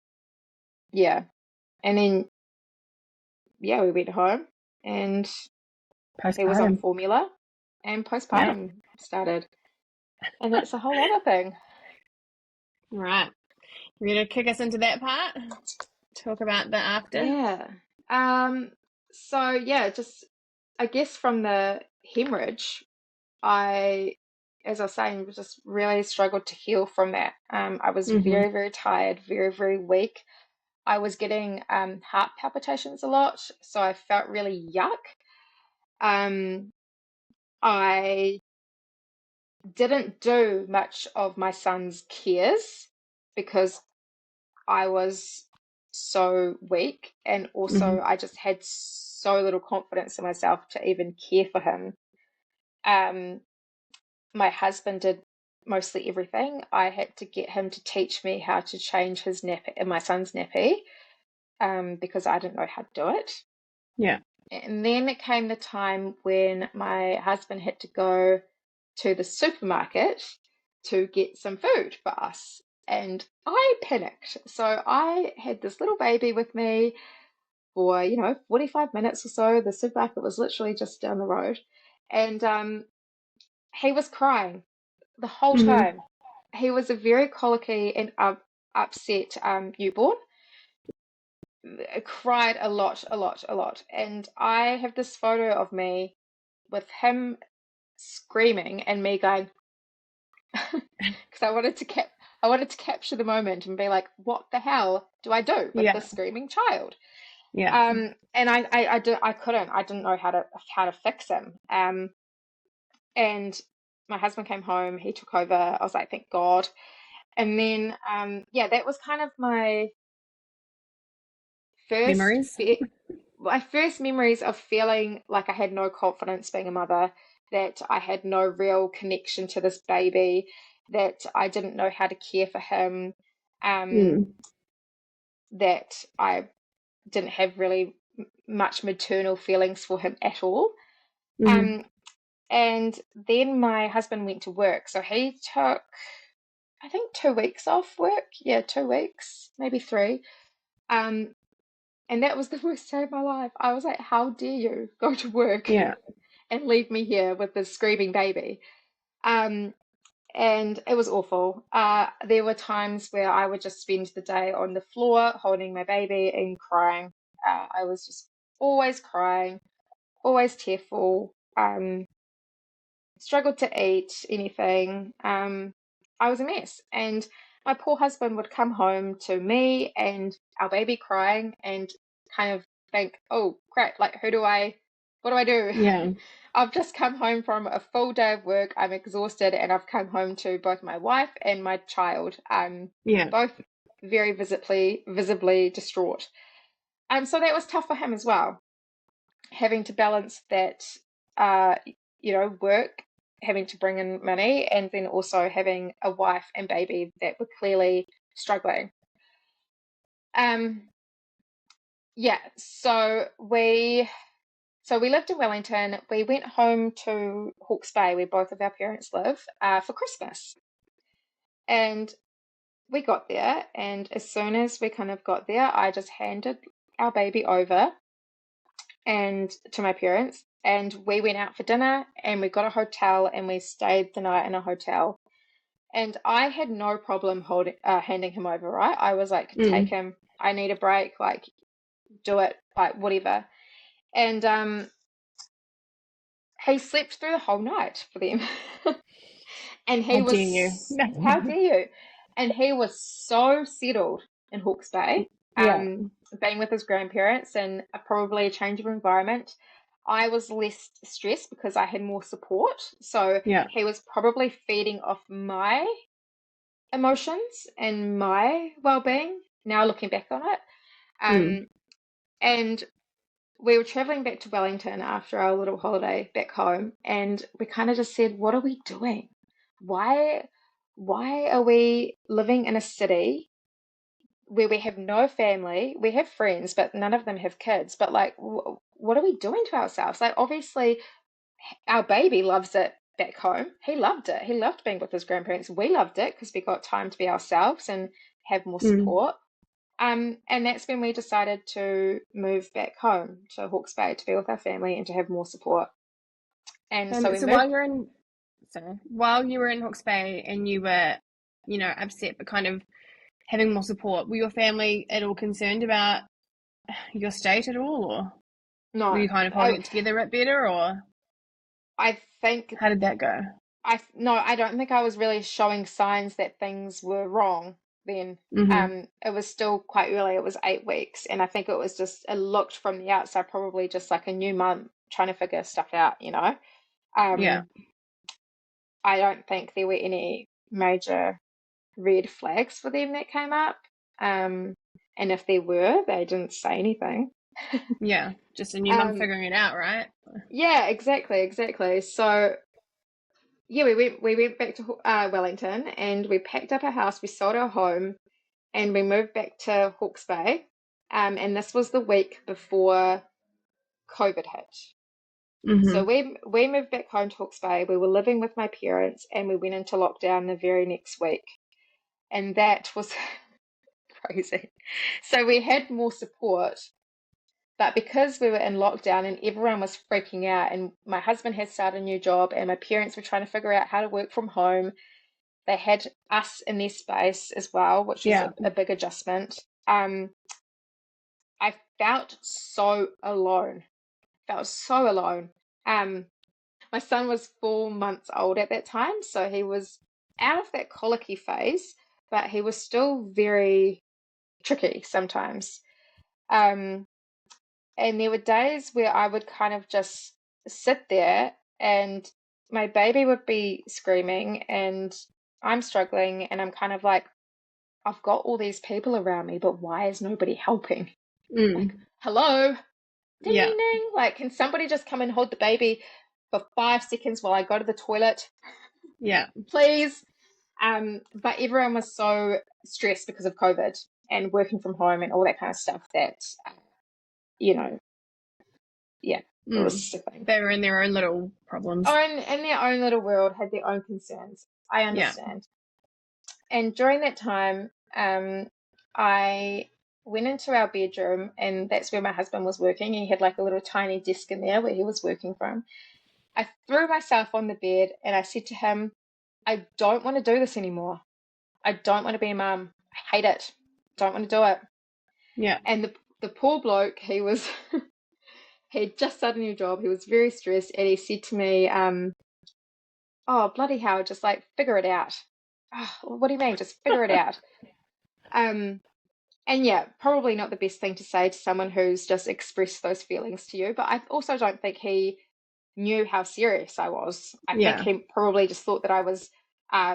yeah. And then, yeah, we went home and he was on Postpartum. formula and Yeah. postpartum started. And that's a whole other thing. Right. You're going to kick us into that part? Talk about the after? Yeah. Um, so yeah, just I guess from the hemorrhage, I, as I was saying, just really struggled to heal from that. I was Mm-hmm. very, very tired, very, very weak. I was getting heart palpitations a lot, so I felt really yuck. Um, I didn't do much of my son's cares because I was so weak, and also Mm-hmm. I just had so little confidence in myself to even care for him. Um, my husband did mostly everything. I had to get him to teach me how to change his nappy, my son's nappy, because I didn't know how to do it. Yeah. And then it came the time when my husband had to go to the supermarket to get some food for us. And I panicked. So I had this little baby with me for, 45 minutes or so. The supermarket was literally just down the road. And he was crying the whole Mm-hmm. time. He was a very colicky and upset newborn. Cried a lot, a lot, a lot. And I have this photo of me with him screaming and me going, because I wanted to capture the moment and be like, what the hell do I do with Yeah. this screaming child? Yeah. And I didn't know how to fix him. And my husband came home, he took over. I was like, thank God. And then yeah, that was kind of first Memories. fe- my first memories of feeling like I had no confidence being a mother, that I had no real connection to this baby, that I didn't know how to care for him, Mm. that I didn't have really much maternal feelings for him at all. Mm-hmm. Um, and then my husband went to work. So he took, I think, 2 weeks off work. Yeah, 2 weeks, maybe three. Um, and that was the worst day of my life. I was like, how dare you go to work Yeah. and leave me here with this screaming baby? Um, and it was awful. There were times where I would just spend the day on the floor holding my baby and crying. I was just always crying, always tearful, struggled to eat anything. I was a mess. And my poor husband would come home to me and our baby crying and kind of think, oh, crap, like, what do I do? Yeah. I've just come home from a full day of work. I'm exhausted, and I've come home to both my wife and my child, Yeah. both very visibly distraught. So that was tough for him as well, having to balance that, uh, work, having to bring in money, and then also having a wife and baby that were clearly struggling. Um, yeah, so we lived in Wellington. We went home to Hawke's Bay, where both of our parents live, for Christmas. And we got there, and as soon as we kind of got there, I just handed our baby over and to my parents, and we went out for dinner, and we got a hotel, and we stayed the night in a hotel. And I had no problem handing him over, right? I was like, take Mm. him. I need a break. Like, do it. Like, whatever. And he slept through the whole night for them. And How dare you? how dare you? And he was so settled in Hawke's Bay, Yeah. being with his grandparents and probably a change of environment. I was less stressed because I had more support. So Yeah. he was probably feeding off my emotions and my well-being, now looking back on it. Mm. Um, and we were traveling back to Wellington after our little holiday back home, and we kind of just said, what are we doing? Why why are we living in a city where we have no family? We have friends, but none of them have kids. But like, what are we doing to ourselves? Like, obviously, our baby loves it back home. He loved it. He loved being with his grandparents. We loved it because we got time to be ourselves and have more Mm. support. And that's when we decided to move back home to Hawke's Bay to be with our family and to have more support. And so we So moved. while you were in Hawke's Bay and you were, upset but kind of having more support, were your family at all concerned about your state at all, or were No, you kind of holding it together a bit better, or I think how did that go? I don't think I was really showing signs that things were wrong then. Mm-hmm. It was still quite early. It was 8 weeks, and I think it looked from the outside probably just like a new mum trying to figure stuff out. Yeah. Um, I don't think there were any major red flags for them that came up. Um, And if there were, they didn't say anything. Yeah. Just a new mum Um, figuring it out, right? yeah, exactly. So yeah, we went back to Wellington, and we packed up our house. We sold our home, and we moved back to Hawke's Bay. And this was the week before COVID hit. So Mm-hmm. we moved back home to Hawke's Bay. We were living with my parents, and we went into lockdown the very next week, and that was crazy. So we had more support, but because we were in lockdown and everyone was freaking out, and my husband had started a new job, and my parents were trying to figure out how to work from home, they had us in their space as well, which was Yeah. a big adjustment. I felt so alone. Felt so alone. My son was 4 months old at that time, so he was out of that colicky phase, but he was still very tricky sometimes. Um, and there were days where I would kind of just sit there, and my baby would be screaming, and I'm struggling, and I'm kind of like, I've got all these people around me, but why is nobody helping? Like, Mm. hello, ding, Yeah. ding, ding. Like, can somebody just come and hold the baby for 5 seconds while I go to the toilet, Yeah. please? But everyone was so stressed because of COVID and working from home and all that kind of stuff that, you know, yeah, it was Mm. just a thing. They were in their own little problems. In their own little world, had their own concerns. I Yeah. understand. And during that time, I went into our bedroom, and that's where my husband was working. He had like a little tiny desk in there where he was working from. I threw myself on the bed and I said to him, I don't want to do this anymore. I don't want to be a mum. I hate it. Don't want to do it. Yeah. And the poor bloke, he was he'd just started a new job. He was very stressed, and he said to me, "Oh bloody hell, just like figure it out." Oh, what do you mean? Just figure it out. Um, And yeah, probably not the best thing to say to someone who's just expressed those feelings to you. But I also don't think he knew how serious I was. I think Yeah. he probably just thought that I was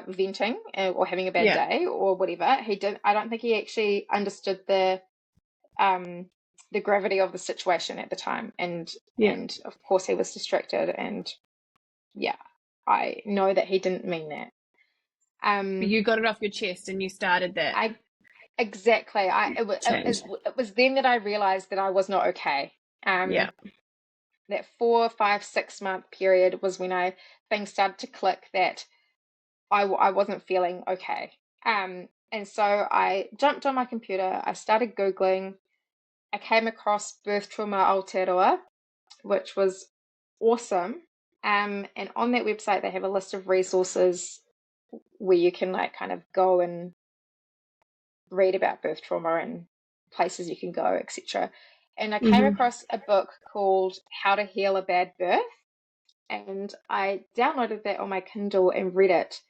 venting or having a bad Yeah. day or whatever. He did. I don't think he actually understood um, the gravity of the situation at the time. Yeah. And of course he was distracted. And yeah, I know that he didn't mean that. But Um, you got it off your chest and you started that I Exactly. change. It was then that I realized that I was not okay. Yeah. That 4, 5, 6 month period was when things started to click that I wasn't feeling okay. And so I jumped on my computer. I started Googling. I came across birth trauma Aotearoa, which was awesome. And on that website, they have a list of resources where you can like kind of go and read about birth trauma and places you can go, etc. And I came Mm-hmm. across a book called How to Heal a Bad Birth, and I downloaded that on my Kindle and read it.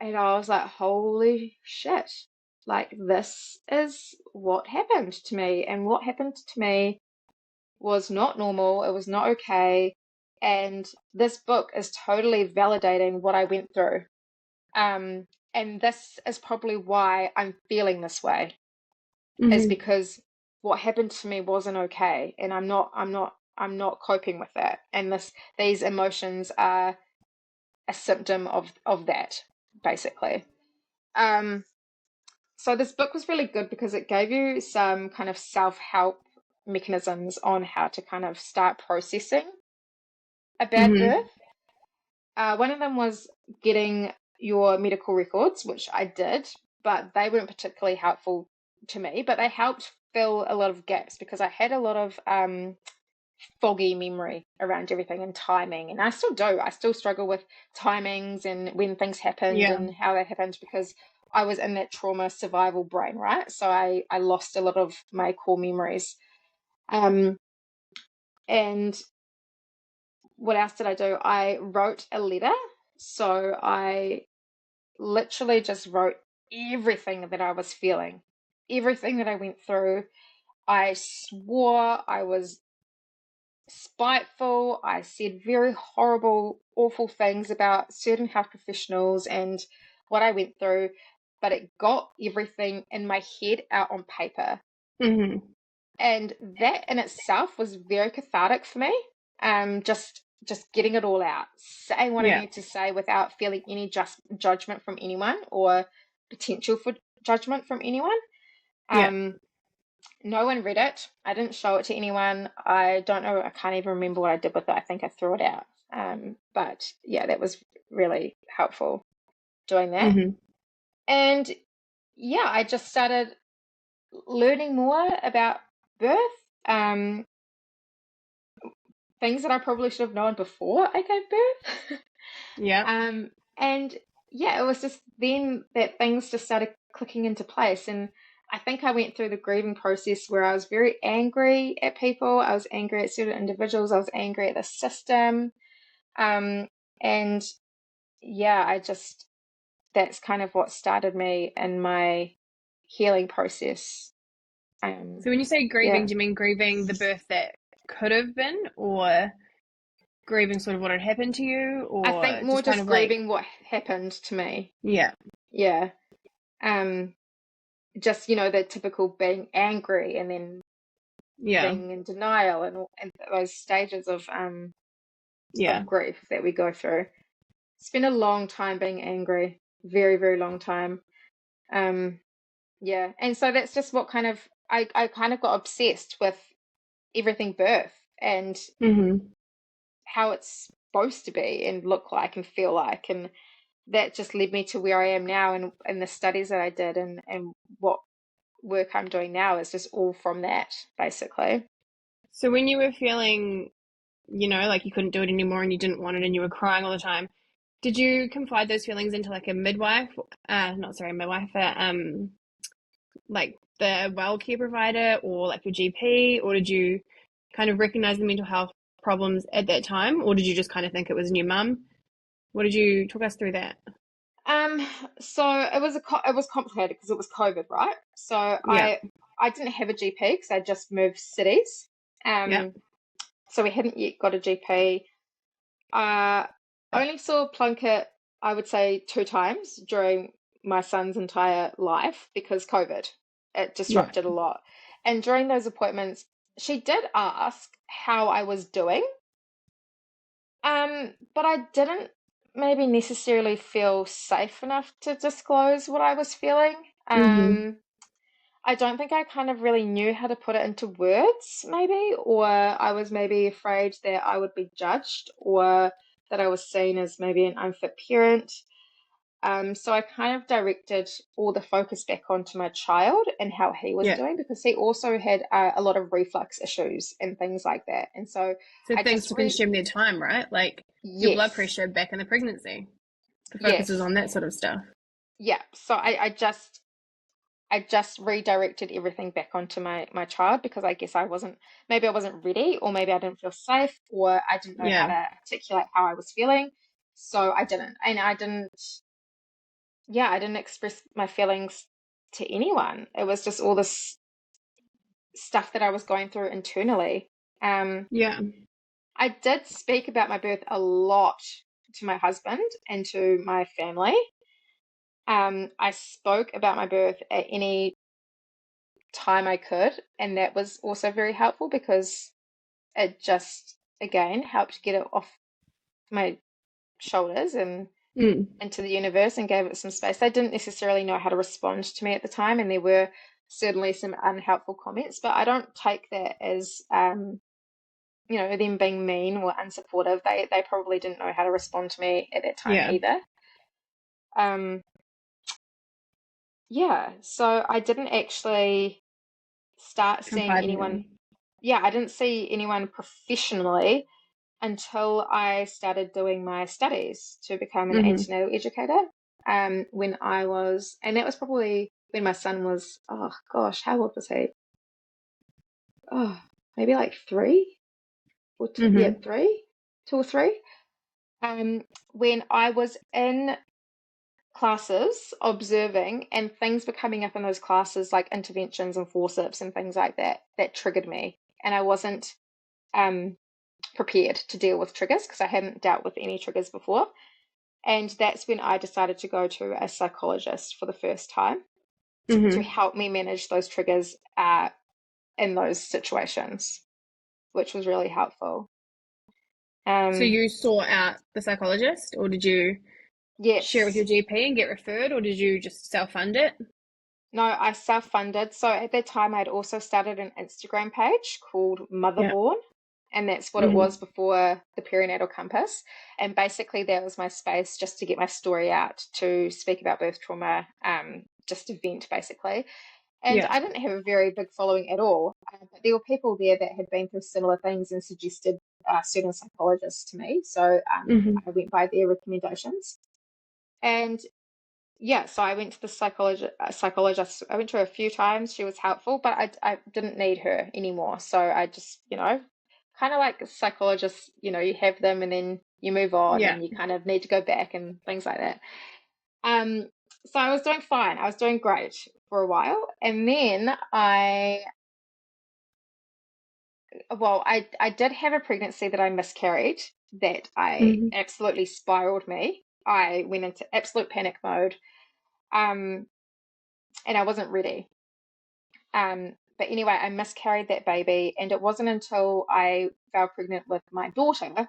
And I was like, holy shit, like this is what happened to me. And what happened to me was not normal, it was not okay. And this book is totally validating what I went through. Um, and this is probably why I'm feeling this way, is Mm-hmm. because what happened to me wasn't okay, and I'm not coping with that, and these emotions are a symptom of that, basically. um so this book was really good because it gave you some kind of self-help mechanisms on how to kind of start processing a bad Mm-hmm. birth. One of them was getting your medical records, which I did, but they weren't particularly helpful to me, but they helped fill a lot of gaps because I had a lot of foggy memory around everything and timing. And I still do. I still struggle with timings and when things happened Yeah. and how they happened because I was in that trauma survival brain, right? So I lost a lot of my core memories. Um, and what else did I do? I wrote a letter. So I literally just wrote everything that I was feeling, everything that I went through. I swore, I was spiteful. I said very horrible, awful things about certain health professionals and what I went through. but it got everything in my head out on paper. Mm-hmm. And that in itself was very cathartic for me. Just getting it all out, saying what I Yeah. need to say without feeling any judgment from anyone or potential for judgment from anyone. Yeah. No one read it. I didn't show it to anyone. I don't know. I can't even remember what I did with it. I think I threw it out. But yeah, that was really helpful doing that. Mm-hmm. And yeah, I just started learning more about birth. Things that I probably should have known before I gave birth. Yeah. And yeah, it was just then that things just started clicking into place. And I think I went through the grieving process where I was very angry at people. I was angry at certain individuals. I was angry at the system. And yeah, that's kind of what started me in my healing process. So when you say grieving, Yeah. do you mean grieving the birth that could have been, or grieving sort of what had happened to you, I think or more just kind just of like, grieving what happened to me. yeah, Yeah. Um, just, the typical being angry and then yeah, being in denial and those stages of yeah. grief that we go through. Spend a long time being angry, very, very long time. Yeah. And so that's just what I kind of got obsessed with everything birth and Mm-hmm. how it's supposed to be and look like and feel like. And that just led me to where I am now and the studies that I did and what work I'm doing now is just all from that, basically. So when you were feeling, like you couldn't do it anymore and you didn't want it and you were crying all the time, did you confide those feelings into like a midwife? Not sorry, midwife, like the well care provider or like your GP, or did you kind of recognize the mental health problems at that time, or did you just kind of think it was new mum? What did you talk us through that? Um, so it was complicated because it was COVID, right? So Yeah, I didn't have a GP because I just moved cities. yeah, So we hadn't yet got a GP. Only saw Plunkett, I would say, 2 times during my son's entire life because COVID. It right. disrupted a lot. And during those appointments, she did ask how I was doing. But I didn't maybe necessarily feel safe enough to disclose what I was feeling. Mm-hmm. I don't think I kind of really knew how to put it into words, maybe, or I was maybe afraid that I would be judged or that I was seen as maybe an unfit parent. So I kind of directed all the focus back onto my child and how he was Yeah. doing because he also had a lot of reflux issues and things like that. And so So I things just to consume their time, right? Like your blood yes, pressure back in the pregnancy. The focus is yes, on that sort of stuff. yeah. So I just redirected everything back onto my child because I guess maybe I wasn't ready or maybe I didn't feel safe or I didn't know how Yeah. to articulate how I was feeling. So I didn't. And I didn't express my feelings to anyone. It was just all this stuff that I was going through internally. Um, Yeah. I did speak about my birth a lot to my husband and to my family. I spoke about my birth at any time I could, and that was also very helpful because it just again helped get it off my shoulders and Mm. into the universe and gave it some space. They didn't necessarily know how to respond to me at the time, and there were certainly some unhelpful comments, but I don't take that as them being mean or unsupportive. They probably didn't know how to respond to me at that time Yeah. either. Um, yeah, so I didn't actually start seeing Confiding anyone. them. Yeah, I didn't see anyone professionally until I started doing my studies to become an Mm-hmm. antenatal educator. And that was probably when my son was, oh gosh, how old was he? Oh, maybe like 3 or yeah, Mm-hmm. 2 or 3. When I was in classes observing and things were coming up in those classes like interventions and forceps and things like that that triggered me, and I wasn't um prepared to deal with triggers because I hadn't dealt with any triggers before. And that's when I decided to go to a psychologist for the first time to Mm-hmm. help me manage those triggers in those situations, which was really helpful. So Um, you sought out the psychologist, or did you share it with your yes. GP and get referred, or did you just self-fund it? No, I self-funded. So at that time, I'd also started an Instagram page called Yeah. Motherborn, and that's what it Mm-hmm. was before the Perinatal Compass. And basically, that was my space just to get my story out, to speak about birth trauma, just to vent, basically. And Yeah. I didn't have a very big following at all, but there were people there that had been through similar things and suggested certain psychologists to me. So Mm-hmm. I went by their recommendations. And yeah, so I went to the psychologist. I went to her a few times. She was helpful, but I didn't need her anymore. So I just, kind of like psychologists, you have them and then you move on Yeah. and you kind of need to go back and things like that. Um, so I was doing fine. I was doing great for a while. And then I did have a pregnancy that I miscarried that I Mm-hmm. absolutely spiraled me. I went into absolute panic mode. Um, and I wasn't ready. But anyway, I miscarried that baby, and it wasn't until I fell pregnant with my daughter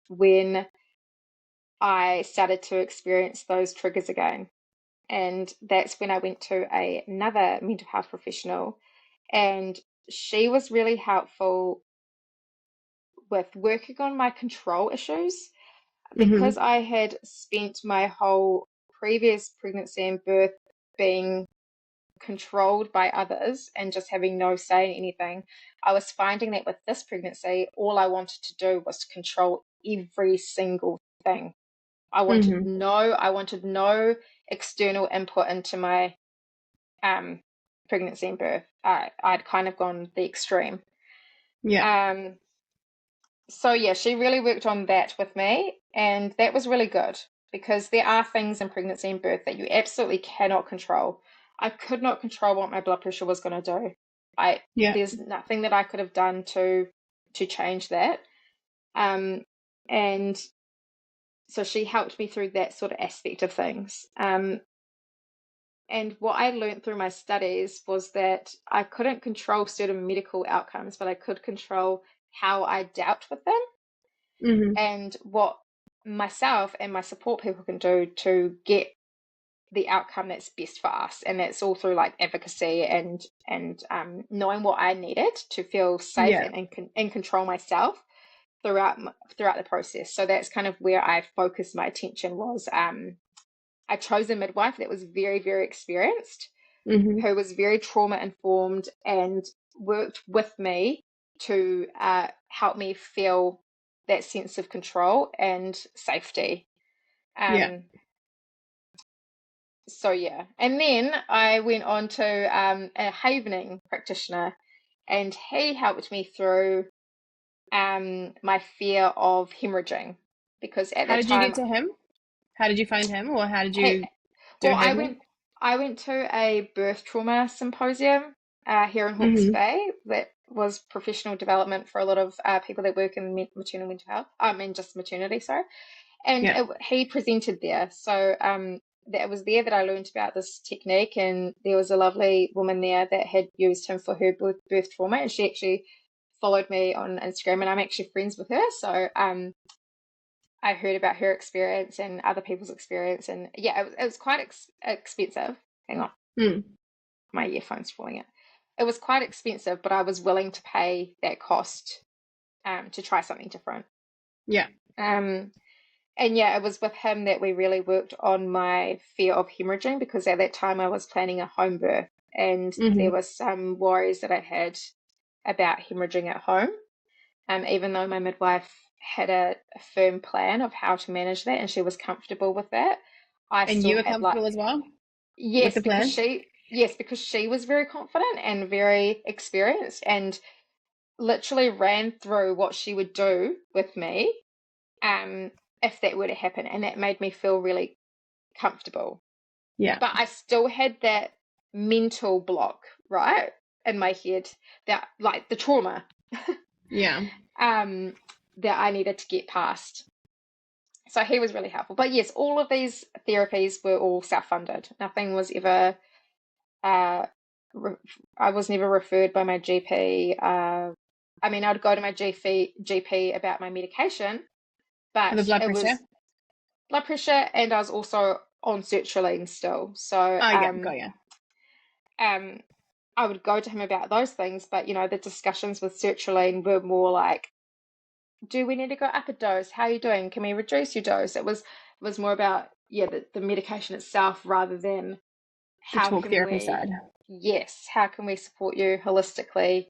when I started to experience those triggers again. And that's when I went to another mental health professional, and she was really helpful with working on my control issues Mm-hmm. because I had spent my whole previous pregnancy and birth being controlled by others and just having no say in anything. I was finding that with this pregnancy, all I wanted to do was to control every single thing. Mm-hmm. I wanted no external input into my um, pregnancy and birth. I'd kind of gone the extreme. Yeah. Um, so yeah, she really worked on that with me, and that was really good because there are things in pregnancy and birth that you absolutely cannot control. I could not control what my blood pressure was going to do. I Yeah. There's nothing that I could have done to change that. Um, and so she helped me through that sort of aspect of things. And what I learned through my studies was that I couldn't control certain medical outcomes, but I could control how I dealt with them Mm-hmm. and what myself and my support people can do to get the outcome that's best for us. And that's all through like advocacy and knowing what I needed to feel safe Yeah. and control myself throughout the process. So that's kind of where I focused my attention was I chose a midwife that was very, very experienced, Mm-hmm. who was very trauma informed and worked with me to help me feel that sense of control and safety. Yeah. Um, so yeah, and then I went on to a havening practitioner, and he helped me through my fear of hemorrhaging because at How that did you get time to him? How did you find him, or how did he you do well havening? I went to a birth trauma symposium here in Hawke's Mm-hmm. Bay that was professional development for a lot of people that work in maternal mental health. I mean, just maternity, sorry. And Yeah. he presented there. So that was there that I learned about this technique. And there was a lovely woman there that had used him for her birth trauma. And she actually followed me on Instagram, and I'm actually friends with her. So I heard about her experience and other people's experience. And yeah, it was quite expensive. Hang on, Mm. my earphone's falling out. It was quite expensive, but I was willing to pay that cost to try something different. Yeah. Um, And yeah, it was with him that we really worked on my fear of hemorrhaging because at that time I was planning a home birth and there Mm-hmm. were some worries that I had about hemorrhaging at home. Even though my midwife had a firm plan of how to manage that and she was comfortable with that, I And still you were had like, comfortable as well with the plan? yes, because she was very confident and very experienced and literally ran through what she would do with me um, if that were to happen. And that made me feel really comfortable. Yeah. But I still had that mental block, right, in my head that, like, the trauma Yeah. um, that I needed to get past. So he was really helpful. But yes, all of these therapies were all self-funded. Nothing was ever, uh, I was never referred by my GP. I mean, I'd go to my GP about my medication, For the but blood it pressure? was blood pressure, and I was also on sertraline still. So Oh, yeah, got you. um, I would go to him about those things, but the discussions with sertraline were more like, do we need to go up a dose? How are you doing? Can we reduce your dose? It was more about the medication itself rather than The how talk can therapy we side. how can we support you holistically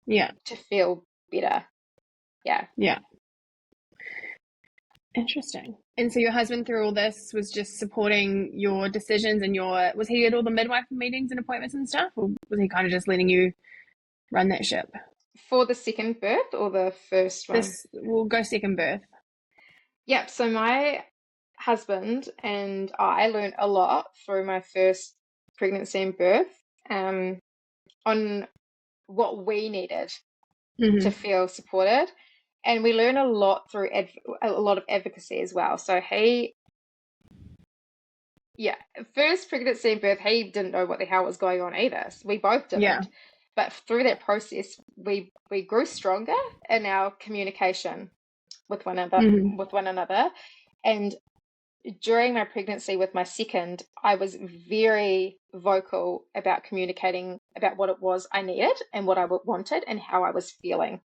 Yeah, to feel better? Yeah. yeah. Interesting. And so your husband through all this was just supporting your decisions and was he at all the midwife meetings and appointments and stuff? Or was he kind of just letting you run that ship? For the second birth or the first one? This will go second birth. Yep. So my husband and I learned a lot through my first pregnancy and birth, on what we needed to Mm-hmm. feel supported. And we learn a lot through a lot of advocacy as well. So yeah, first pregnancy and birth, he didn't know what the hell was going on either. So we both Yeah. didn't. But through that process, we grew stronger in our communication with one another, Mm-hmm. And during my pregnancy with my second, I was very vocal about communicating about what it was I needed and what I wanted and how I was feeling.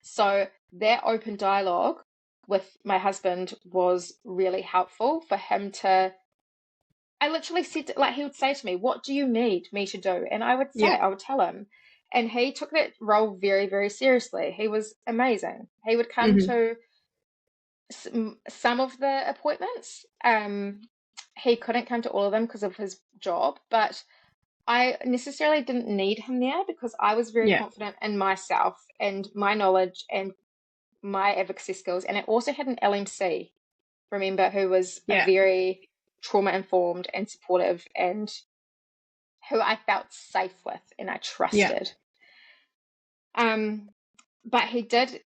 So that open dialogue with my husband was really helpful for him to. I literally said, like, he would say to me, "What do you need me to do?" And Yeah. I would tell him. And he took that role very, very seriously. He was amazing. He would come Mm-hmm. to some of the appointments. He couldn't come to all of them because of his job, but I necessarily didn't need him there because I was very Yeah. confident in myself and my knowledge and my advocacy skills. And I also had an LMC, remember, who was a Yeah. very trauma informed and supportive and who I felt safe with and I Yeah. trusted. Um, but he did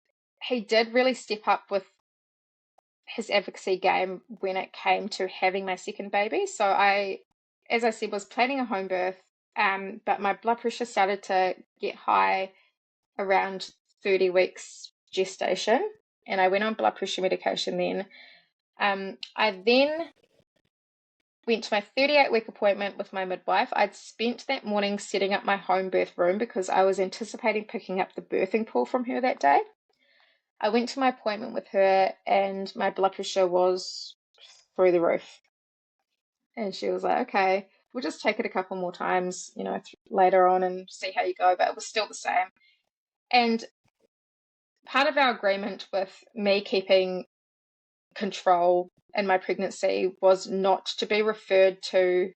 really step up with his advocacy game when it came to having my second baby. So as I said, was planning a home birth, but my blood pressure started to get high around 30 weeks gestation, and I went on blood pressure medication then. I then went to my 38-week appointment with my midwife. I'd spent that morning setting up my home birth room because I was anticipating picking up the birthing pool from her that day. I went to my appointment with her and my blood pressure was through the roof. And she was like, okay, we'll just take it a couple more times, later on and see how you go. But it was still the same. And part of our agreement with me keeping control in my pregnancy was not to be referred to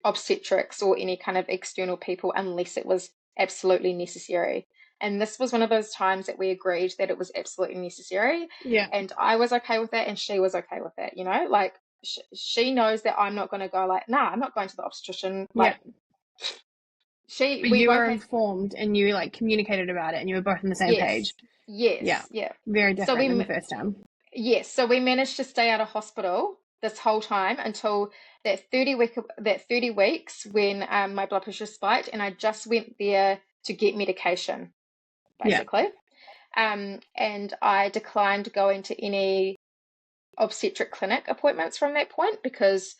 obstetrics or any kind of external people unless it was absolutely necessary. And this was one of those times that we agreed that it was absolutely necessary. Yeah. And I was okay with that, and she was okay with that, like she knows that I'm not going to go like, nah, I'm not going to the obstetrician. Yeah. Like, But we you both were had, informed and you like communicated about it and you were both on the same yes, page. Yeah. yes, yeah. Very So different than the first time. yes, so we managed to stay out of hospital this whole time until that 30 weeks when my blood pressure spiked, and I just went there to get medication, Yeah. basically. And I declined going to any obstetric clinic appointments from that point because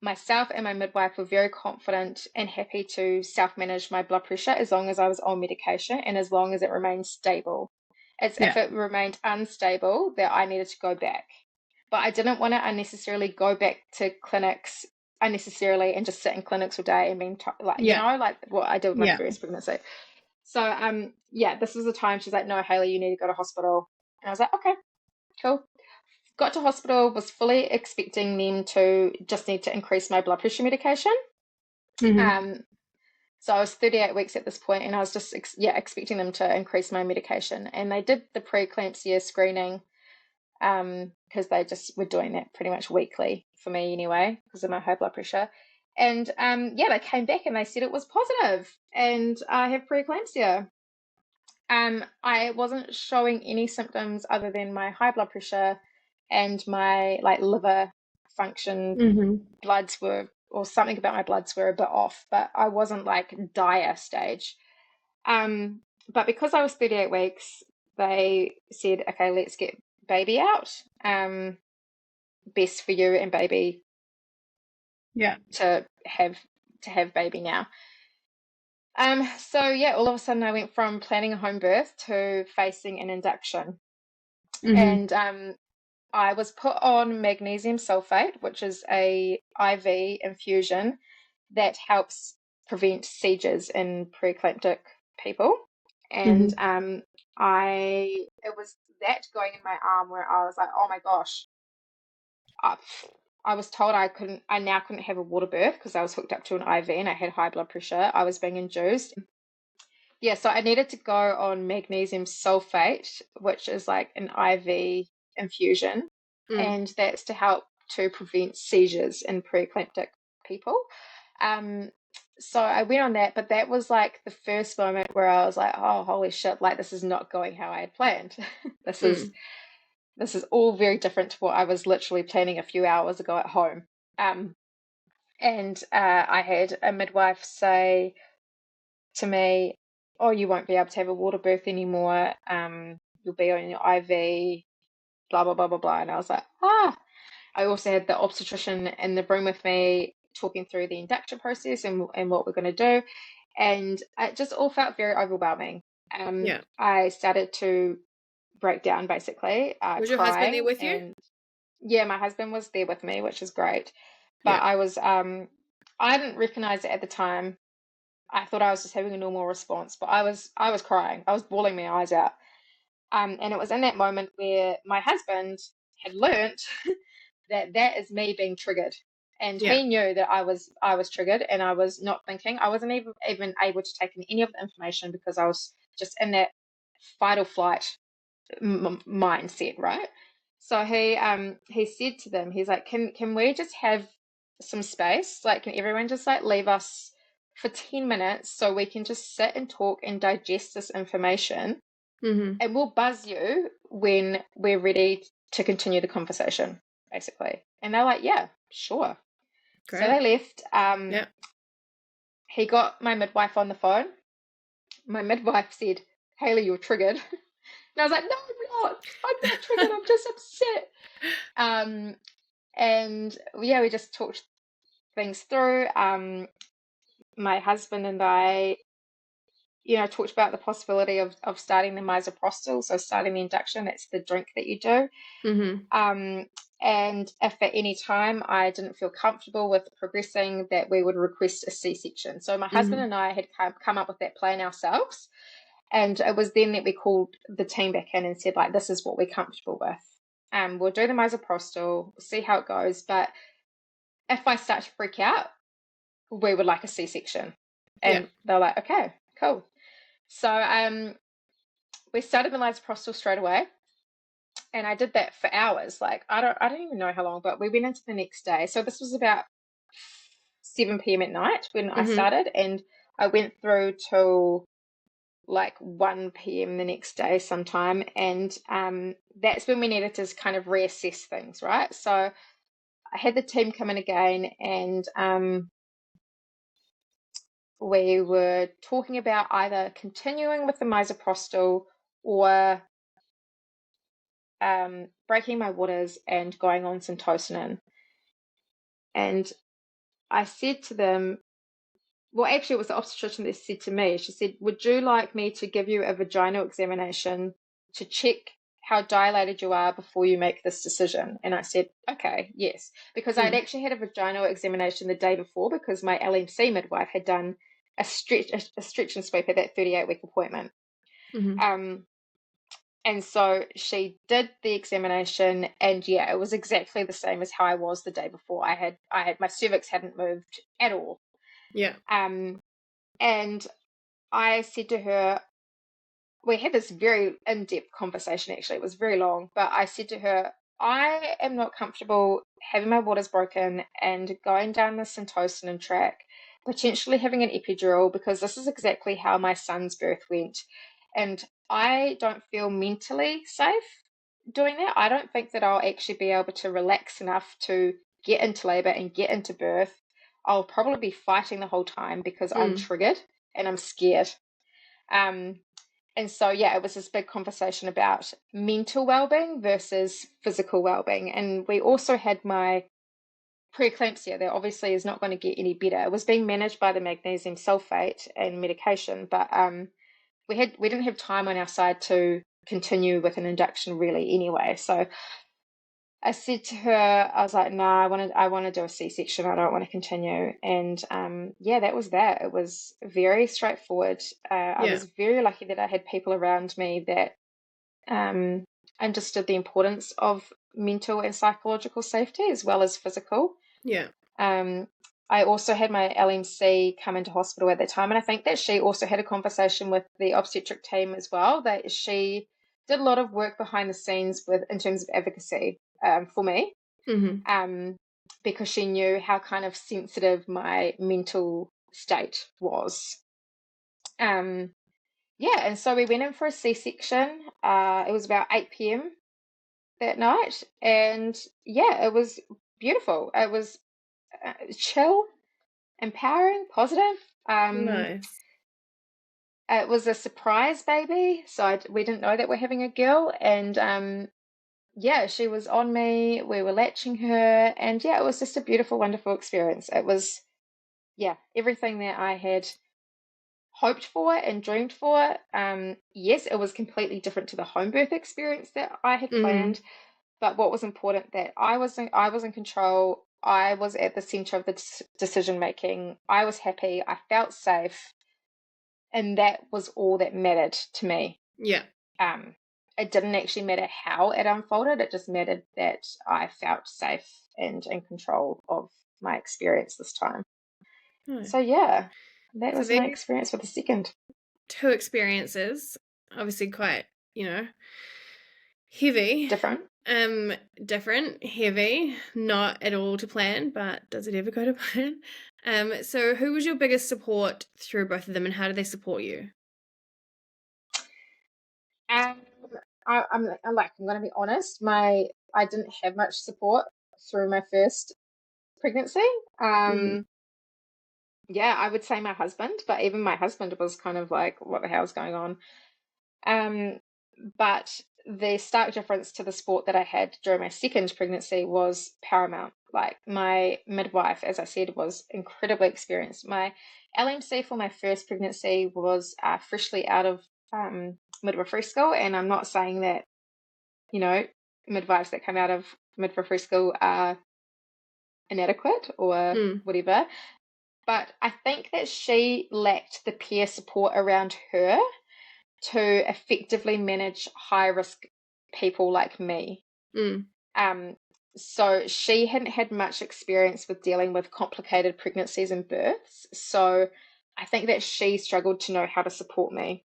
myself and my midwife were very confident and happy to self-manage my blood pressure as long as I was on medication and as long as it remained stable. It's if Yeah. it remained unstable that I needed to go back. But I didn't want to unnecessarily go back to clinics unnecessarily and just sit in clinics all day and being Yeah. like what I did with my Yeah. first pregnancy. So yeah, this was the time she's like, no, Hayley, you need to go to hospital. And I was like, okay, cool. Got to hospital, was fully expecting them to just need to increase my blood pressure medication. Mm-hmm. Um, so I was 38 weeks at this point, and I was just expecting them to increase my medication. And they did the preeclampsia screening because they just were doing that pretty much weekly for me anyway because of my high blood pressure. And yeah, they came back and they said it was positive, and I have preeclampsia. I wasn't showing any symptoms other than my high blood pressure and my like liver function Mm-hmm. bloods were, or something about my bloods were a bit off, but I wasn't like dire stage. But because I was 38 weeks, they said, okay, let's get baby out. Best for you and baby Yeah. to have baby now. So yeah, all of a sudden I went from planning a home birth to facing an induction. Mm-hmm. And I was put on magnesium sulfate, which is a IV infusion that helps prevent seizures in preeclamptic people. And Mm-hmm. it was that going in my arm where I was like, oh my gosh, I, I was told I now couldn't have a water birth because I was hooked up to an IV and I had high blood pressure. I was being induced. Yeah, so I needed to go on magnesium sulfate, which is like an IV infusion, Mm. and that's to help to prevent seizures in preeclamptic people. Um, so I went on that, but that was like the first moment where I was like, oh, holy shit, like this is not going how I had planned. This is Mm. this is all very different to what I was literally planning a few hours ago at home. Um, and I had a midwife say to me, "Oh, you won't be able to have a water birth anymore. You'll be on your IV, blah blah blah blah blah." And I was like, ah. I also had the obstetrician in the room with me talking through the induction process and what we're going to do, and it just all felt very overwhelming. Yeah. I started to break down, basically, Was your husband there crying, with you? and yeah, my husband was there with me, which is great. But Yeah. I didn't recognize it at the time. I thought I was just having a normal response, but I was crying. I was bawling my eyes out. And it was in that moment where my husband had learnt that that is me being triggered, and Yeah. he knew that I was triggered, and I was not thinking. I wasn't even able to take in any of the information because I was just in that fight or flight mindset, right? So he said to them, he's like, can we just have some space? Like, can everyone just like leave us for 10 minutes so we can just sit and talk and digest this information, Mm-hmm. and we'll buzz you when we're ready to continue the conversation, basically. And they're like, yeah, sure. So Great. they left. Yeah. He got my midwife on the phone. My midwife said, Hayley, you're triggered. And I was like, no, I'm not triggered. I'm just upset. Um, and yeah, we just talked things through. My husband and I, talked about the possibility of starting the misoprostol, so starting the induction. That's the drink that you do. Mm-hmm. And if at any time I didn't feel comfortable with progressing, that we would request a C-section. So my husband Mm-hmm. and I had come up with that plan ourselves. And it was then that we called the team back in and said, like, this is what we're comfortable with. We'll do the misoprostol, see how it goes. But if I start to freak out, we would like a C-section. Yeah. And they're like, okay, cool. So we started the misoprostol straight away. And I did that for hours. Like, I don't even know how long, but we went into the next day. So this was about 7 p.m. at night when I Mm-hmm. started, and I went through till like 1 p.m. the next day sometime. And that's when we needed to kind of reassess things, right? So I had the team come in again, and we were talking about either continuing with the misoprostol or breaking my waters and going on syntocinon. And I said to them, well, actually, it was the obstetrician that said to me, she said, would you like me to give you a vaginal examination to check how dilated you are before you make this decision? And I said, okay, yes, because I'd Mm. actually had a vaginal examination the day before because my LMC midwife had done a stretch and sweep at that 38-week appointment. Mm-hmm. Um, and so she did the examination, and yeah, it was exactly the same as how I was the day before. I had my cervix hadn't moved at all. Yeah. Um, and I said to her, we had this very in-depth conversation, actually. It was very long, but I said to her, I am not comfortable having my waters broken and going down the syntocinon track, potentially having an epidural, because this is exactly how my son's birth went. And I don't feel mentally safe doing that. I don't think that I'll actually be able to relax enough to get into labor and get into birth. I'll probably be fighting the whole time because I'm triggered and I'm scared. And so, yeah, it was this big conversation about mental well-being versus physical well-being. And we also had my preeclampsia that obviously is not going to get any better. It was being managed by the magnesium sulfate and medication, but we didn't have time on our side to continue with an induction really anyway. So I said to her, I was like, no, I want to do a C-section. I don't want to continue. And yeah, that was that. It was very straightforward. I was very lucky that I had people around me that understood the importance of mental and psychological safety as well as physical. Yeah. I also had my LMC come into hospital at that time, and I think that she also had a conversation with the obstetric team as well, that she did a lot of work behind the scenes in terms of advocacy for me, because she knew how kind of sensitive my mental state was. Yeah, and so we went in for a C-section. It was about 8 p.m. that night, and yeah, it was beautiful. It was chill, empowering, positive. Nice. It was a surprise baby, so we didn't know that we're having a girl, and yeah, she was on me. We were latching her, and yeah, it was just a beautiful, wonderful experience. It was, yeah, everything that I had hoped for and dreamed for. Yes, it was completely different to the home birth experience that I had planned, but what was important that I was in control. I was at the center of the decision making. I was happy. I felt safe, and that was all that mattered to me. Yeah. It didn't actually matter how it unfolded. It just mattered that I felt safe and in control of my experience this time. Nice. So yeah, that So was my experience with the second. 2 experiences, obviously quite, heavy. Different. Different, heavy, not at all to plan, but does it ever go to plan? So who was your biggest support through both of them, and how did they support you? I'm going to be honest. I didn't have much support through my first pregnancy. Yeah, I would say my husband, but even my husband was kind of like, what the hell's going on? But the stark difference to the support that I had during my second pregnancy was paramount. Like, my midwife, as I said, was incredibly experienced. My LMC for my first pregnancy was freshly out of midwifery school, and I'm not saying that, midwives that come out of midwifery school are inadequate or whatever. But I think that she lacked the peer support around her to effectively manage high-risk people like me. So she hadn't had much experience with dealing with complicated pregnancies and births. So I think that she struggled to know how to support me,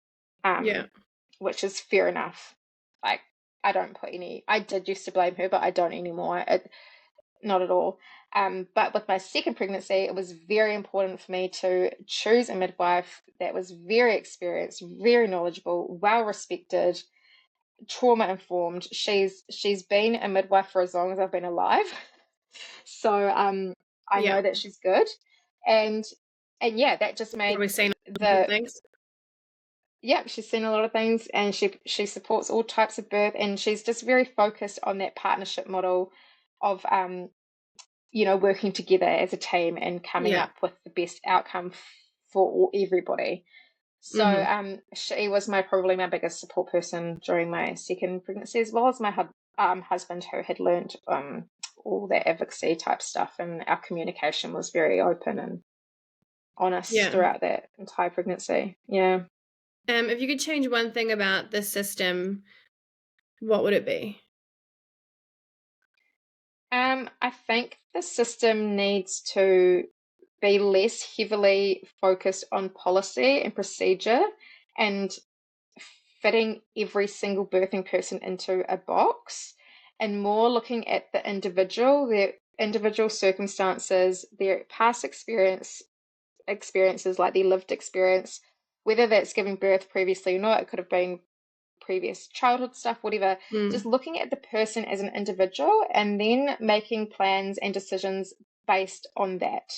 which is fair enough. Like, I did used to blame her, but I don't anymore. Not at all. But with my second pregnancy, it was very important for me to choose a midwife that was very experienced, very knowledgeable, well respected, trauma informed. She's been a midwife for as long as I've been alive, so I know that she's good, and yeah, that just made Probably seen the things. Yeah, she's seen a lot of things, and she supports all types of birth, and she's just very focused on that partnership model of working together as a team and coming up with the best outcome for everybody. So she was probably my biggest support person during my second pregnancy, as well as my husband, who had learned all that advocacy type stuff, and our communication was very open and honest throughout that entire pregnancy. Yeah. If you could change one thing about the system, what would it be? I think the system needs to be less heavily focused on policy and procedure and fitting every single birthing person into a box, and more looking at the individual, their individual circumstances, their past experiences, like their lived experience, whether that's giving birth previously or not. It could have been previous childhood stuff, whatever, just looking at the person as an individual and then making plans and decisions based on that.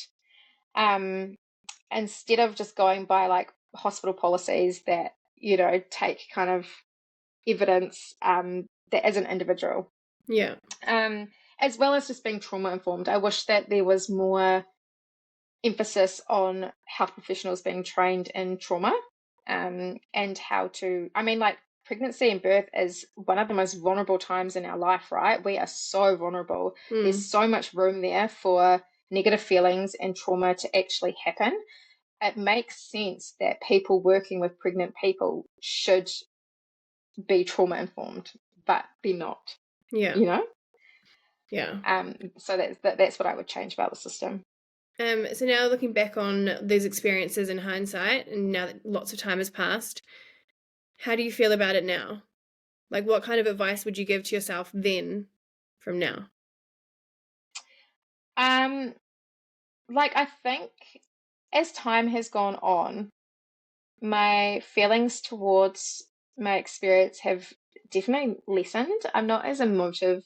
Instead of just going by like hospital policies that, take kind of evidence that as an individual. Yeah. As well as just being trauma informed. I wish that there was more emphasis on health professionals being trained in trauma, and how to, like pregnancy and birth is one of the most vulnerable times in our life, right? We are so vulnerable. There's so much room there for negative feelings and trauma to actually happen. It makes sense that people working with pregnant people should be trauma informed, but they're not. Yeah. Yeah. So that's what I would change about the system. So now looking back on these experiences in hindsight, and now that lots of time has passed, how do you feel about it now? Like, what kind of advice would you give to yourself then from now? I think as time has gone on, my feelings towards my experience have definitely lessened. I'm not as emotive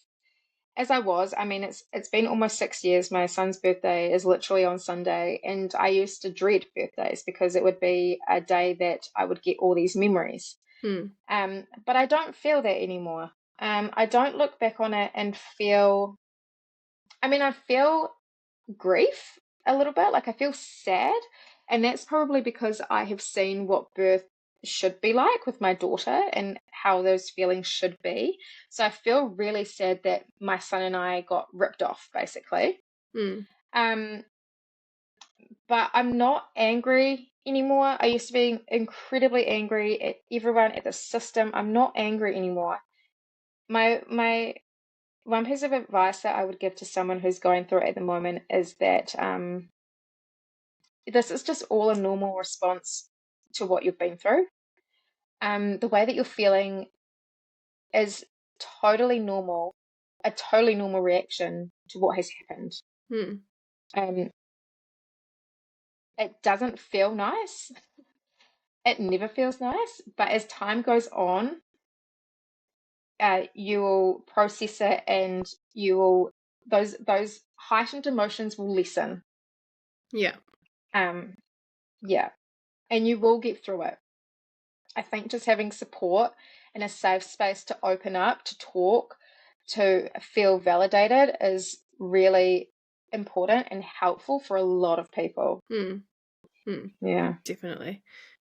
as I was. It's been almost 6 years. My son's birthday is literally on Sunday, and I used to dread birthdays because it would be a day that I would get all these memories. But I don't feel that anymore. I don't look back on it and feel. I feel grief a little bit. Like I feel sad, and that's probably because I have seen what birth should be like with my daughter and how those feelings should be. So I feel really sad that my son and I got ripped off, basically. But I'm not angry anymore. I used to be incredibly angry at everyone, at the system. I'm not angry anymore. My one piece of advice that I would give to someone who's going through it at the moment is that this is just all a normal response to what you've been through. The way that you're feeling is totally normal, a totally normal reaction to what has happened. It doesn't feel nice. It never feels nice, but as time goes on, you will process it, and those heightened emotions will lessen. Yeah. Yeah, and you will get through it. I think just having support and a safe space to open up, to talk, to feel validated is really important and helpful for a lot of people. Yeah. Definitely.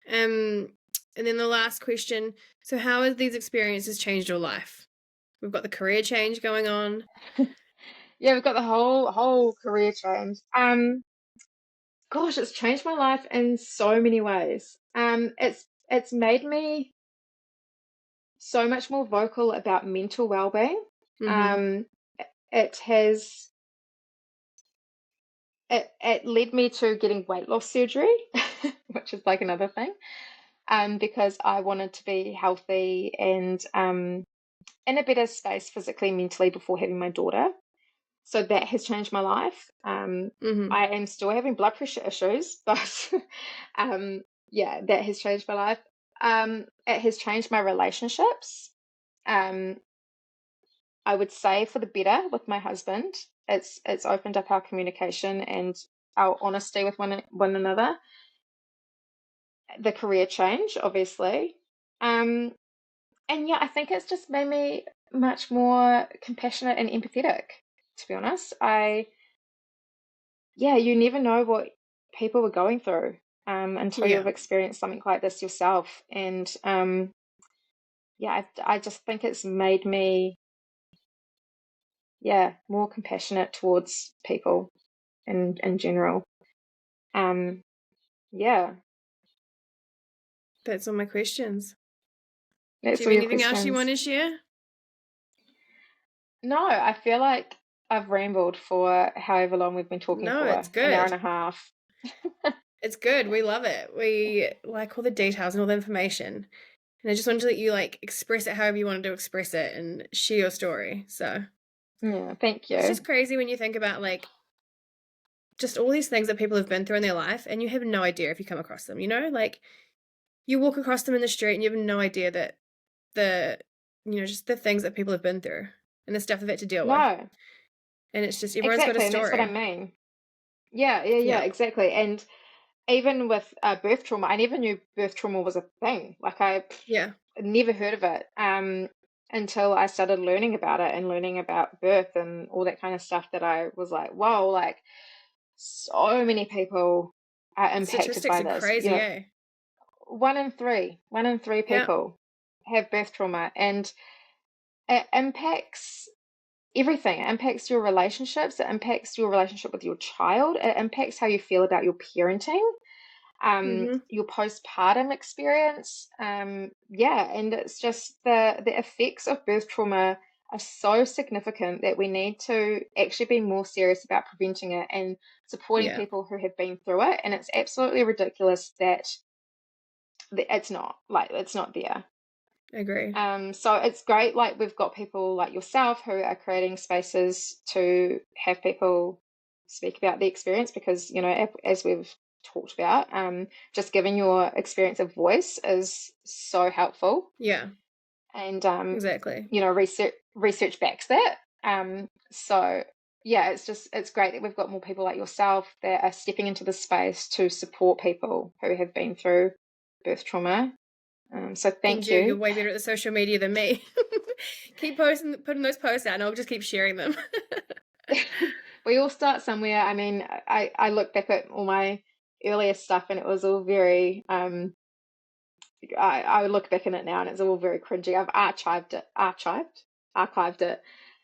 And then the last question, so how have these experiences changed your life? We've got the career change going on. Yeah, we've got the whole career change. Gosh, it's changed my life in so many ways. It's made me so much more vocal about mental well-being. It led me to getting weight loss surgery, which is like another thing, because I wanted to be healthy and in a better space physically, mentally before having my daughter. So that has changed my life. I am still having blood pressure issues, but yeah, that has changed my life. It has changed my relationships. I would say for the better with my husband. It's opened up our communication and our honesty with one another. The career change, obviously. And yeah, I think it's just made me much more compassionate and empathetic, to be honest. You never know what people are going through until you've experienced something like this yourself. And I just think it's made me more compassionate towards people in general. Yeah. That's all my questions. That's Do you have anything else you want to share? No, I feel like I've rambled for however long we've been talking for. It's good. An hour and a half. It's good. We love it. We like all the details and all the information. And I just wanted to let you express it however you wanted to express it and share your story. So yeah, thank you. It's just crazy when you think about just all these things that people have been through in their life, and you have no idea if you come across them, you walk across them in the street and you have no idea that the, just the things that people have been through and the stuff they've had to deal with. No, And it's just, everyone's got a exactly, and that's what I story. mean. Yeah, Yeah. exactly. And even with birth trauma, I never knew birth trauma was a thing. Like I Yeah. never heard of it until I started learning about it and learning about birth and all that kind of stuff. That I was like, whoa, like so many people are impacted Statistics by are this. crazy, eh? One in three Yeah. people have birth trauma, and it impacts everything. It impacts your relationships. It impacts your relationship with your child. It impacts how you feel about your parenting, Mm-hmm. your postpartum experience. Yeah, and it's just the effects of birth trauma are so significant that we need to actually be more serious about preventing it and supporting Yeah. people who have been through it. And it's absolutely ridiculous that it's not there. I agree. So it's great, like we've got people like yourself who are creating spaces to have people speak about the experience because, as we've talked about, just giving your experience a voice is so helpful. Yeah, And, exactly. research backs that. So yeah, it's great that we've got more people like yourself that are stepping into the space to support people who have been through birth trauma. So And thank you're you. way better at the social media than me. Keep putting those posts out and I'll just keep sharing them. We all start somewhere. I mean, I look back at all my earlier stuff and it was all very I look back in it now and it's all very cringy. I've archived it,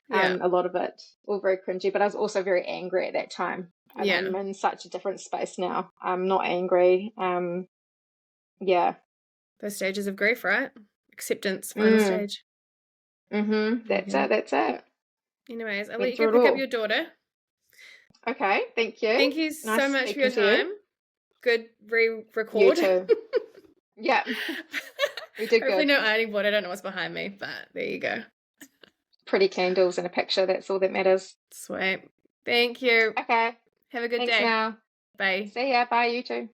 Yeah. a lot of it, all very cringy, but I was also very angry at that time. And Yeah. I'm in such a different space now. I'm not angry. Yeah. Those stages of grief, right? Acceptance, final Mm, stage. There you that's go. it. That's it. Anyways, I'll let Went you go through it pick up your all. daughter. Okay, thank you. Thank you Nice so much for your speaking to you. time. Good You re-record. too. Yeah, we did Hopefully good. no ironing board. I don't know what's behind me, but there you go. Pretty candles and a picture. That's all that matters. Sweet. Thank you. Okay. Have a good Thanks day. now. Bye. See ya. Bye, you too.